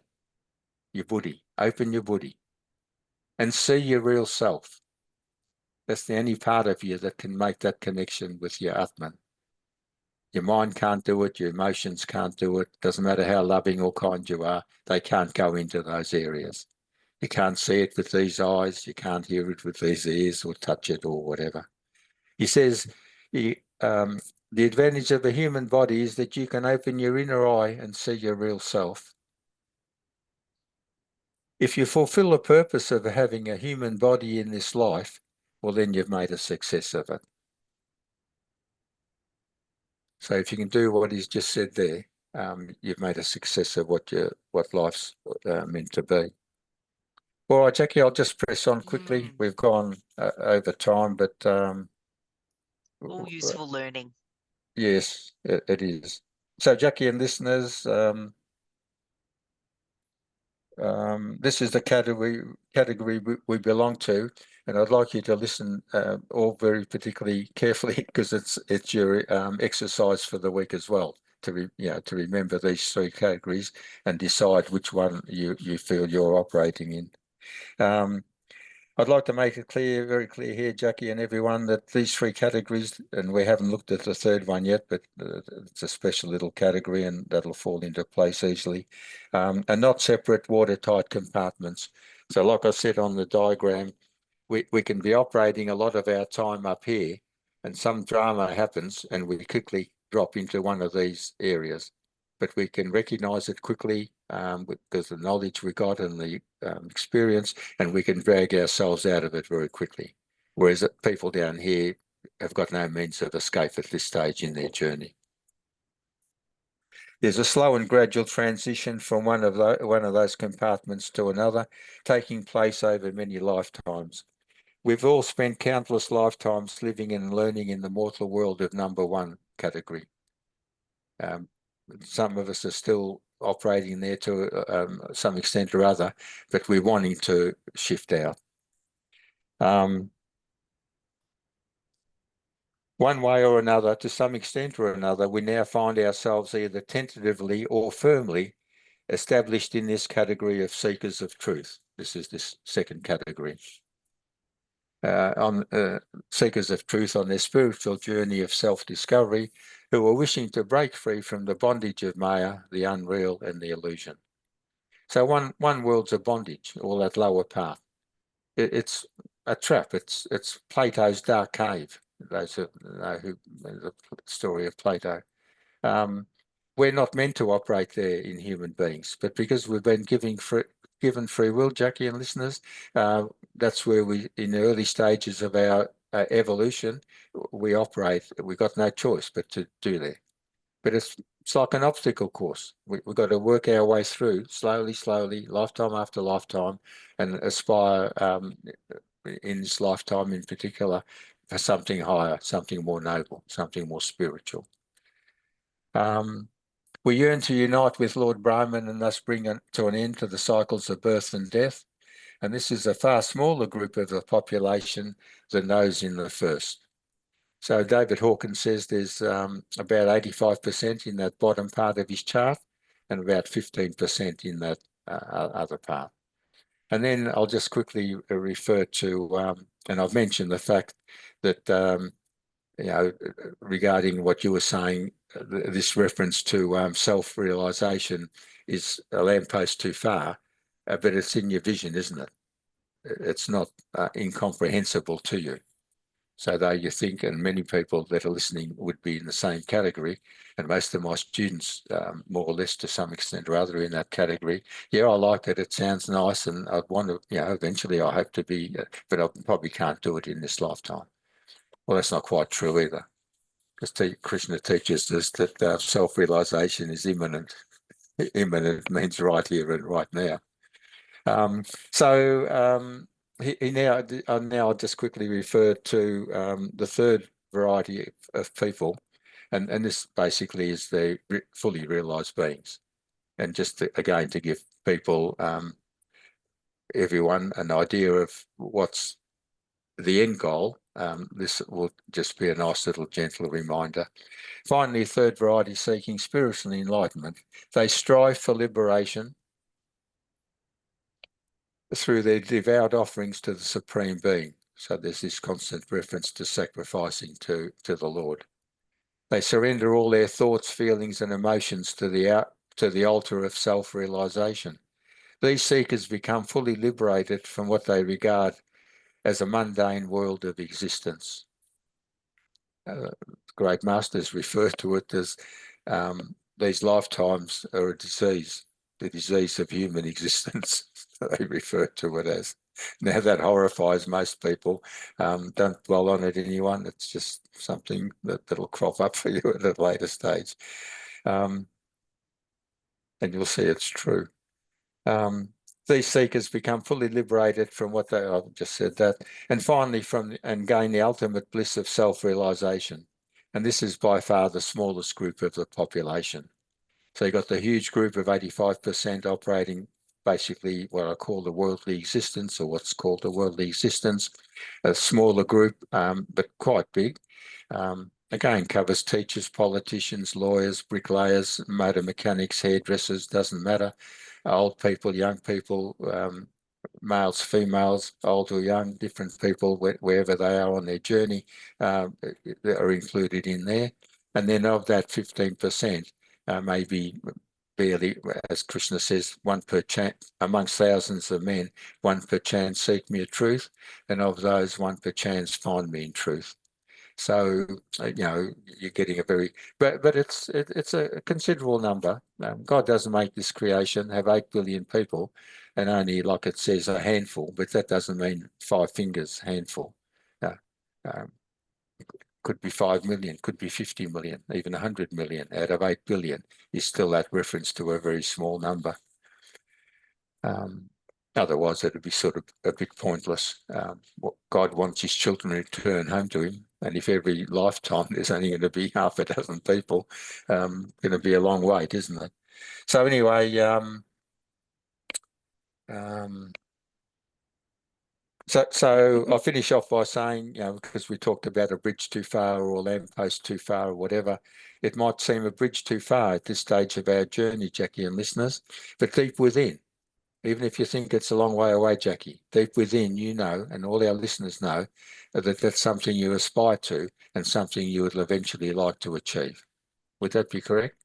your buddhi. Open your buddhi and see your real self. That's the only part of you that can make that connection with your Atman. Your mind can't do it. Your emotions can't do it. Doesn't matter how loving or kind you are. They can't go into those areas. You can't see it with these eyes. You can't hear it with these ears or touch it or whatever. He says the advantage of a human body is that you can open your inner eye and see your real self. If you fulfill the purpose of having a human body in this life, well, then you've made a success of it. So if you can do what he's just said there, you've made a success of what life's meant to be. All right, Jacqui, I'll just press on quickly. We've gone over time, but all useful learning. Yes, it is. So, Jacqui and listeners, this is the category we belong to, and I'd like you to listen all very particularly carefully because it's your exercise for the week as well to remember these three categories and decide which one you feel you're operating in. I'd like to make it very clear here, Jacqui and everyone, that these three categories, and we haven't looked at the third one yet, but it's a special little category and that'll fall into place easily, are not separate watertight compartments. So like I said on the diagram, we can be operating a lot of our time up here and some drama happens and we quickly drop into one of these areas. But we can recognise it quickly because the knowledge we got and the experience, and we can drag ourselves out of it very quickly. Whereas people down here have got no means of escape at this stage in their journey. There's a slow and gradual transition from one of those compartments to another, taking place over many lifetimes. We've all spent countless lifetimes living and learning in the mortal world of number one category. some of us are still operating there to some extent or other, but we're wanting to shift out. One way or another, to some extent or another, we now find ourselves either tentatively or firmly established in this category of seekers of truth. This is this second category. On seekers of truth on their spiritual journey of self-discovery, who are wishing to break free from the bondage of Maya, the unreal, and the illusion. So one world's a bondage, or that lower path. It's a trap. It's Plato's dark cave. Those who know the story of Plato. We're not meant to operate there in human beings, but because we've been given free will, Jacqui and listeners, that's where we, in the early stages of our evolution, we operate. We've got no choice but to do that. But it's like an obstacle course. We've got to work our way through slowly, lifetime after lifetime, and aspire in this lifetime in particular for something higher, something more noble, something more spiritual. We yearn to unite with Lord Brahman and thus bring to an end to the cycles of birth and death. And this is a far smaller group of the population than those in the first. So David Hawkins says there's about 85% in that bottom part of his chart and about 15% in that other part. And then I'll just quickly refer to, and I've mentioned the fact that, regarding what you were saying, this reference to self-realization is a lamppost too far, but it's in your vision, isn't it? It's not incomprehensible to you. So though you think, and many people that are listening would be in the same category, and most of my students, more or less to some extent or other, in that category. Yeah, I like it. It sounds nice, and I'd want to, eventually I hope to be, but I probably can't do it in this lifetime. Well, that's not quite true either, because Krishna teaches us that self-realization is imminent. Imminent means right here and right now. Now I'll just quickly refer to the third variety of people, and this basically is the fully realized beings. And just again to give people, everyone, an idea of what's the end goal, this will just be a nice little gentle reminder. Finally, third variety seeking spiritual enlightenment. They strive for liberation through their devout offerings to the Supreme Being. So there's this constant reference to sacrificing to the Lord. They surrender all their thoughts, feelings, and emotions to the altar of self-realization. These seekers become fully liberated from what they regard as a mundane world of existence. Great masters refer to it as these lifetimes are a disease, the disease of human existence. They refer to it as. Now that horrifies most people. Don't dwell on it, anyone. It's just something that'll crop up for you at a later stage. And you'll see it's true. These seekers become fully liberated from what I've just said that, and finally and gain the ultimate bliss of self-realization. And this is by far the smallest group of the population. So you've got the huge group of 85% operating basically what I call the worldly existence, or what's called the worldly existence, a smaller group, but quite big. Again, covers teachers, politicians, lawyers, bricklayers, motor mechanics, hairdressers, doesn't matter. Old people, young people, males, females, old or young, different people, wherever they are on their journey, are included in there. And then of that 15%, maybe barely, as Krishna says, one per chance, amongst thousands of men, one per chance seek me a truth, and of those, one per chance find me in truth. So, you're getting a very, but it's a considerable number. God doesn't make this creation have 8 billion people, and only, like it says, a handful. But that doesn't mean 5 fingers handful. Could be 5 million, could be 50 million, even 100 million out of 8 billion is still that reference to a very small number. Otherwise, it would be sort of a bit pointless. God wants his children to return home to him. And if every lifetime there's only going to be half a dozen people, going to be a long wait, isn't it? So anyway, so I'll finish off by saying, because we talked about a bridge too far or a lamppost too far or whatever, it might seem a bridge too far at this stage of our journey, Jacqui and listeners, but deep within, even if you think it's a long way away, Jacqui, deep within, and all our listeners know that that's something you aspire to and something you would eventually like to achieve. Would that be correct?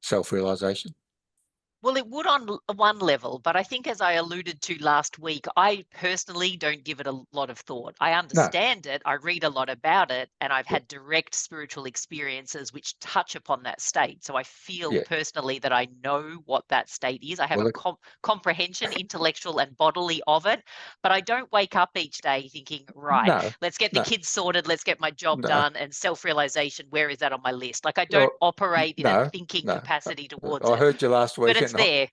Self-realization? Well, it would on one level, but I think as I alluded to last week, I personally don't give it a lot of thought. I understand it, I read a lot about it, and I've had direct spiritual experiences which touch upon that state. So I feel personally that I know what that state is. I have a comprehension, intellectual and bodily of it, but I don't wake up each day thinking, right, let's get the kids sorted, let's get my job done, and self-realization, where is that on my list? Like I don't operate in a thinking capacity towards it. I heard you last week. But it's there.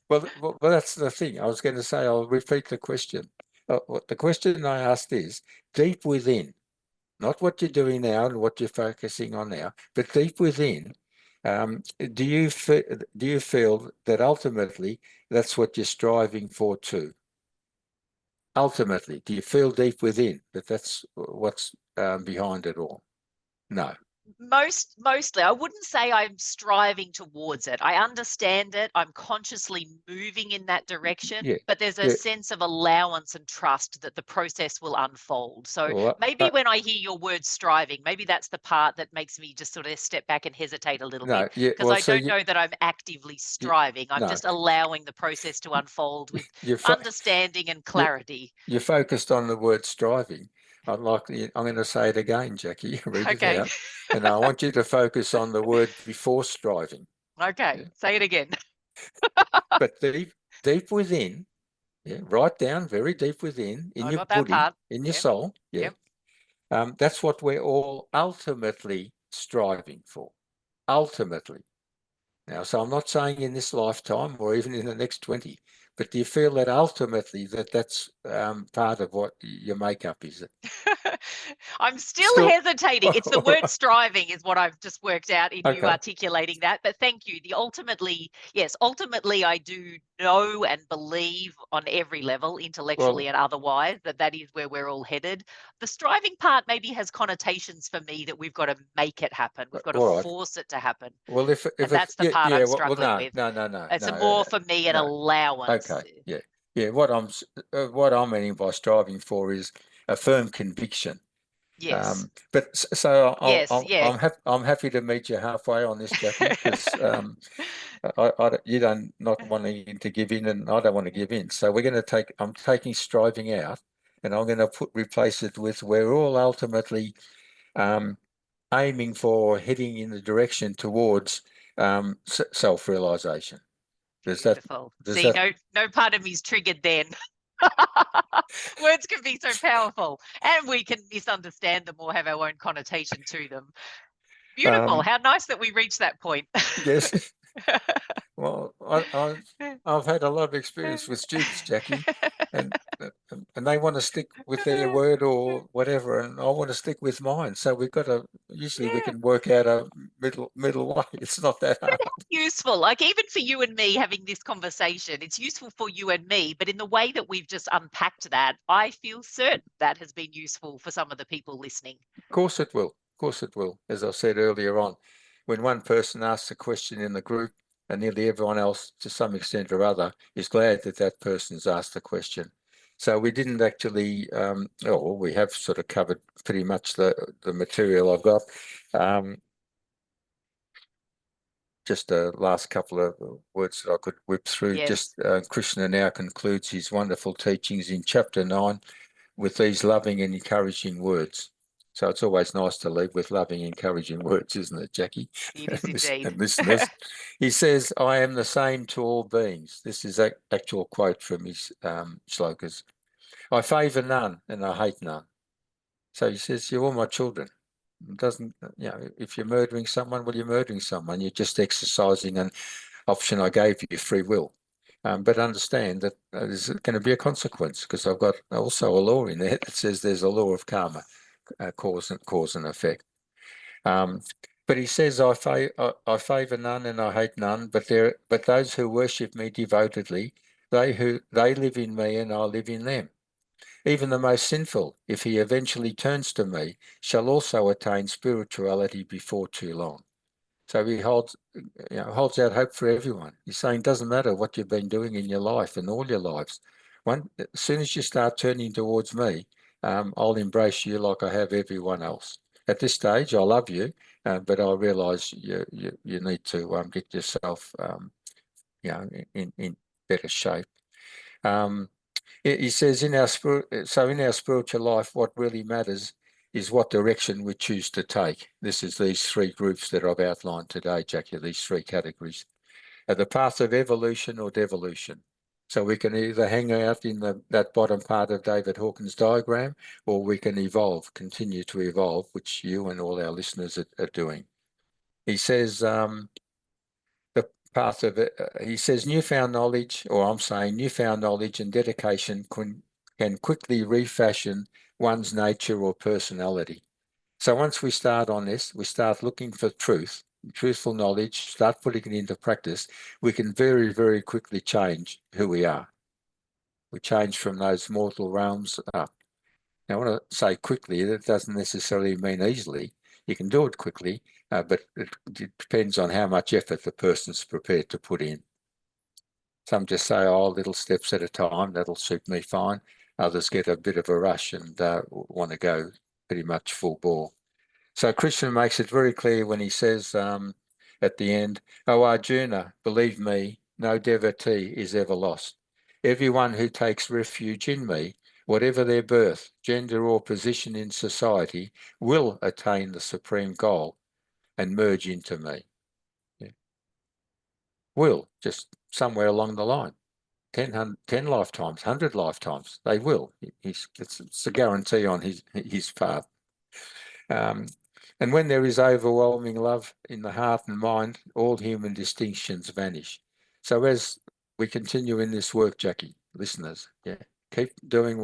Well, that's the thing. I was going to say, I'll repeat the question. The question I asked is, deep within, not what you're doing now and what you're focusing on now, but deep within, do you feel that ultimately that's what you're striving for too? Ultimately, do you feel deep within that that's what's behind it all? No. Mostly, I wouldn't say I'm striving towards it. I understand it. I'm consciously moving in that direction, but there's a sense of allowance and trust that the process will unfold. So maybe when I hear your word striving, maybe that's the part that makes me just sort of step back and hesitate a little bit, because I don't know that I'm actively striving. I'm just allowing the process to unfold with understanding and clarity. You're focused on the word striving. I'm going to say it again, Jacqui. Read it out. And I want you to focus on the word before striving. Okay, say it again. But deep within, right down, very deep within, in your body, in your soul, that's what we're all ultimately striving for. Ultimately. Now, so I'm not saying in this lifetime or even in the next 20, but do you feel that ultimately that's part of what your makeup is? I'm still hesitating. It's the word striving is what I've just worked out in you articulating that. But thank you. Ultimately I do know and believe on every level, intellectually and otherwise, that is where we're all headed. The striving part maybe has connotations for me that we've got to make it happen. We've got to force it to happen. Well, if that's the part I'm struggling with. No. It's more for me an allowance. Okay. Yeah. What I'm meaning by striving for is a firm conviction. Yes. But so I'm happy to meet you halfway on this, Jacqui, because you don't not wanting to give in, and I don't want to give in. So I'm taking striving out, and I'm going to replace it with we're all ultimately aiming for heading in the direction towards self-realization. Beautiful. No part of me is triggered then. Words can be so powerful, and we can misunderstand them or have our own connotation to them. Beautiful. How nice that we reached that point. Yes. Well, I've had a lot of experience with students, Jacqui, and they want to stick with their word or whatever, and I want to stick with mine. So we've got to usually we can work out a middle way. It's not that hard. Useful, like even for you and me having this conversation, it's useful for you and me, but in the way that we've just unpacked that, I feel certain that has been useful for some of the people listening. Of course it will. Of course it will. As I said earlier on, when one person asks a question in the group, and nearly everyone else, to some extent or other, is glad that that person's asked the question. So we didn't actually, we have sort of covered pretty much the material I've got. Just the last couple of words that I could whip through. Yes. Krishna now concludes his wonderful teachings in chapter 9 with these loving and encouraging words. So it's always nice to leave with loving, encouraging words, isn't it, Jacqui? It is indeed. And listeners, he says, I am the same to all beings. This is an actual quote from his shlokas. I favour none and I hate none. So he says, you're all my children. It doesn't, if you're murdering someone, well, you're murdering someone. You're just exercising an option I gave you, free will. But understand that there's going to be a consequence, because I've got also a law in there that says there's a law of karma. cause and effect. But he says, I favour none and I hate none, but those who worship me devotedly, they live in me and I live in them. Even the most sinful, if he eventually turns to me, shall also attain spirituality before too long. So he holds out hope for everyone. He's saying it doesn't matter what you've been doing in your life and all your lives. As soon as you start turning towards me, I'll embrace you like I have everyone else. At this stage, I love you, but I realise you need to get yourself, in better shape. He says in our spiritual life, what really matters is what direction we choose to take. This is these three groups that I've outlined today, Jacqui, these three categories. The path of evolution or devolution. So we can either hang out in that bottom part of David Hawkins' diagram, or we can evolve, continue to evolve, which you and all our listeners are doing. He says he says newfound knowledge, or I'm saying newfound knowledge and dedication can quickly refashion one's nature or personality. So once we start on this, we start looking for truthful knowledge, start putting it into practice, we can very, very quickly change who we are. We change from those mortal realms up. Now, I want to say quickly, that doesn't necessarily mean easily. You can do it quickly, but it depends on how much effort the person's prepared to put in. Some just say, oh, little steps at a time, that'll suit me fine. Others get a bit of a rush and want to go pretty much full bore. So Krishna makes it very clear when he says at the end, "O Arjuna, believe me, no devotee is ever lost. Everyone who takes refuge in me, whatever their birth, gender or position in society, will attain the supreme goal and merge into me." Yeah. Will, just somewhere along the line. 10 lifetimes, 100 lifetimes, they will. It's a guarantee on his part. And when there is overwhelming love in the heart and mind, all human distinctions vanish. So as we continue in this work, Jacqui, listeners, keep doing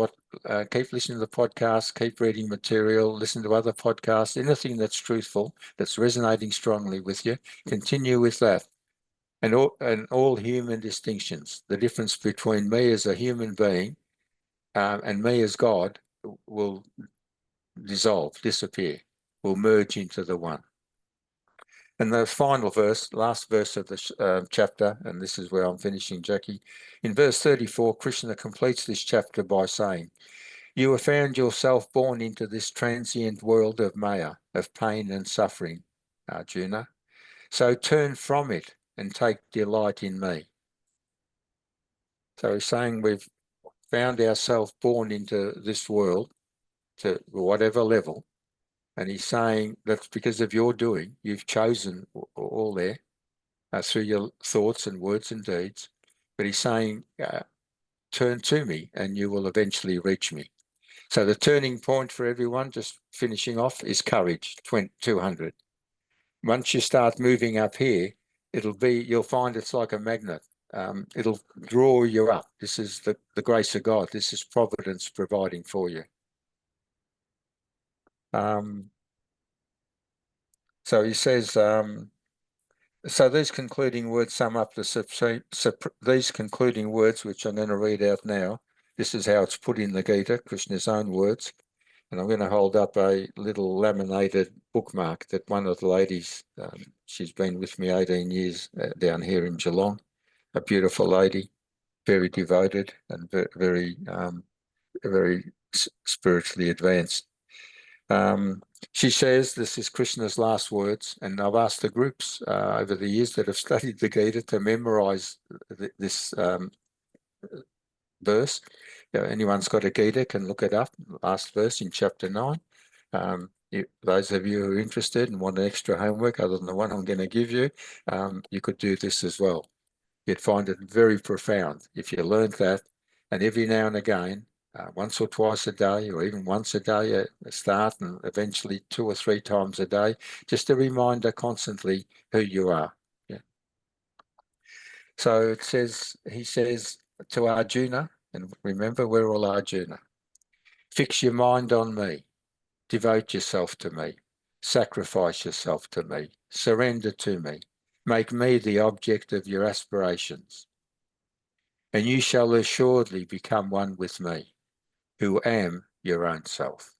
keep listening to the podcast, keep reading material, listen to other podcasts, anything that's truthful, that's resonating strongly with you, continue with that. And all human distinctions, the difference between me as a human being and me as God will dissolve, disappear, will merge into the one. And the final verse, last verse of the chapter, and this is where I'm finishing, Jacqui. In verse 34, Krishna completes this chapter by saying, "You have found yourself born into this transient world of Maya, of pain and suffering, Arjuna. So turn from it and take delight in me." So he's saying we've found ourselves born into this world to whatever level. And he's saying that's because of your doing. You've chosen all there through your thoughts and words and deeds. But he's saying, turn to me and you will eventually reach me. So the turning point for everyone, just finishing off, is courage, 200. Once you start moving up here, you'll find it's like a magnet. It'll draw you up. This is the grace of God. This is providence providing for you. So he says, so these concluding words sum up these concluding words, which I'm going to read out now. This is how it's put in the Gita, Krishna's own words. And I'm going to hold up a little laminated bookmark that one of the ladies, she's been with me 18 years down here in Geelong, a beautiful lady, very devoted and very, very spiritually advanced. She says, this is Krishna's last words, and I've asked the groups over the years that have studied the Gita to memorize this verse. Anyone's got a Gita can look it up, last verse in chapter 9. Those of you who are interested and want an extra homework other than the one I'm going to give you, you could do this as well. You'd find it very profound if you learned that, and every now and again, once or twice a day, or even once a day, a start, and eventually 2 or 3 times a day, just a reminder constantly who you are. Yeah. So he says to Arjuna, and remember we're all Arjuna, fix your mind on me. Devote yourself to me. Sacrifice yourself to me. Surrender to me. Make me the object of your aspirations. And you shall assuredly become one with me, who am your own self.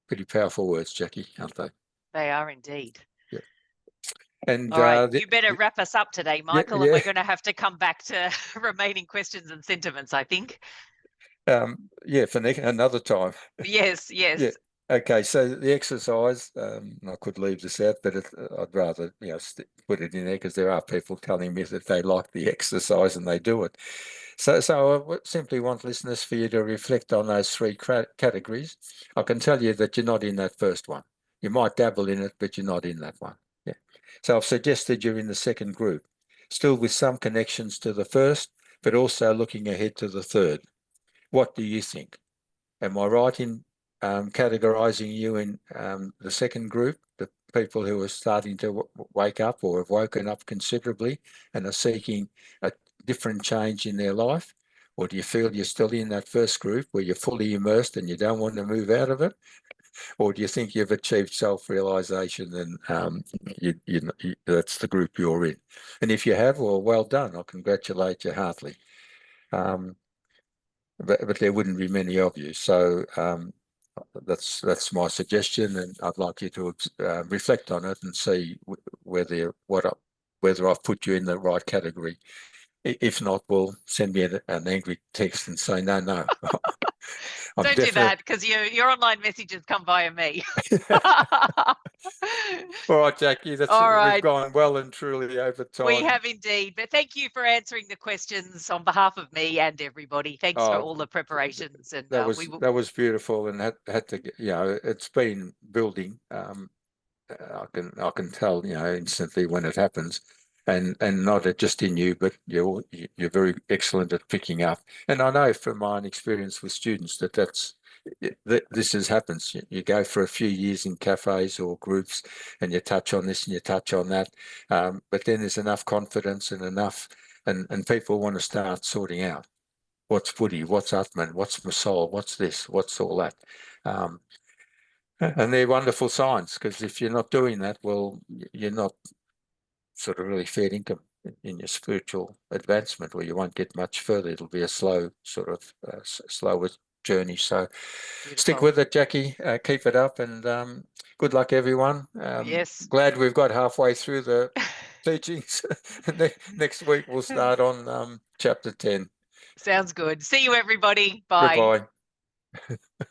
Pretty powerful words, Jacqui, aren't they? They are indeed. Yeah. And all right, you better wrap us up today, Michael, and we're going to have to come back to remaining questions and sentiments, I think. Yeah, for another time. Yes. Yeah. Okay, so the exercise, I could leave this out, but I'd rather put it in there because there are people telling me that they like the exercise and they do it. So I simply want listeners for you to reflect on those three categories. I can tell you that you're not in that first one. You might dabble in it, but you're not in that one. Yeah. So I've suggested you're in the second group, still with some connections to the first, but also looking ahead to the third. What do you think? Am I right in categorizing you in the second group, the people who are starting to wake up or have woken up considerably and are seeking a different change in their life? Or do you feel you're still in that first group where you're fully immersed and you don't want to move out of it? Or do you think you've achieved self-realization and that's the group you're in? And if you have, well done. I congratulate you heartily. But there wouldn't be many of you. So that's my suggestion, and I'd like you to reflect on it and see whether I've put you in the right category. If not, well, send me an angry text and say no. Don't do that, because your online messages come via me. All right, Jacqui, we've gone well and truly over time. We have indeed, but thank you for answering the questions on behalf of me and everybody. Thanks for all the preparations. And that was beautiful, and had to, it's been building. I can tell, instantly when it happens, and not just in you, but you're very excellent at picking up. And I know from my own experience with students that this happens. You go for a few years in cafes or groups, and you touch on this and you touch on that, but then there's enough confidence and and people want to start sorting out what's Buddhi, what's Atman, what's my soul, what's this, what's all that. And they're wonderful signs, because if you're not doing that, well, you're not sort of really fair income in your spiritual advancement, or you won't get much further. It'll be a slow sort of slower journey. So stick with it, Jacqui. Keep it up, and good luck, everyone. Yes. Glad we've got halfway through the teachings. Next week we'll start on chapter 10. Sounds good. See you, everybody. Bye. Goodbye.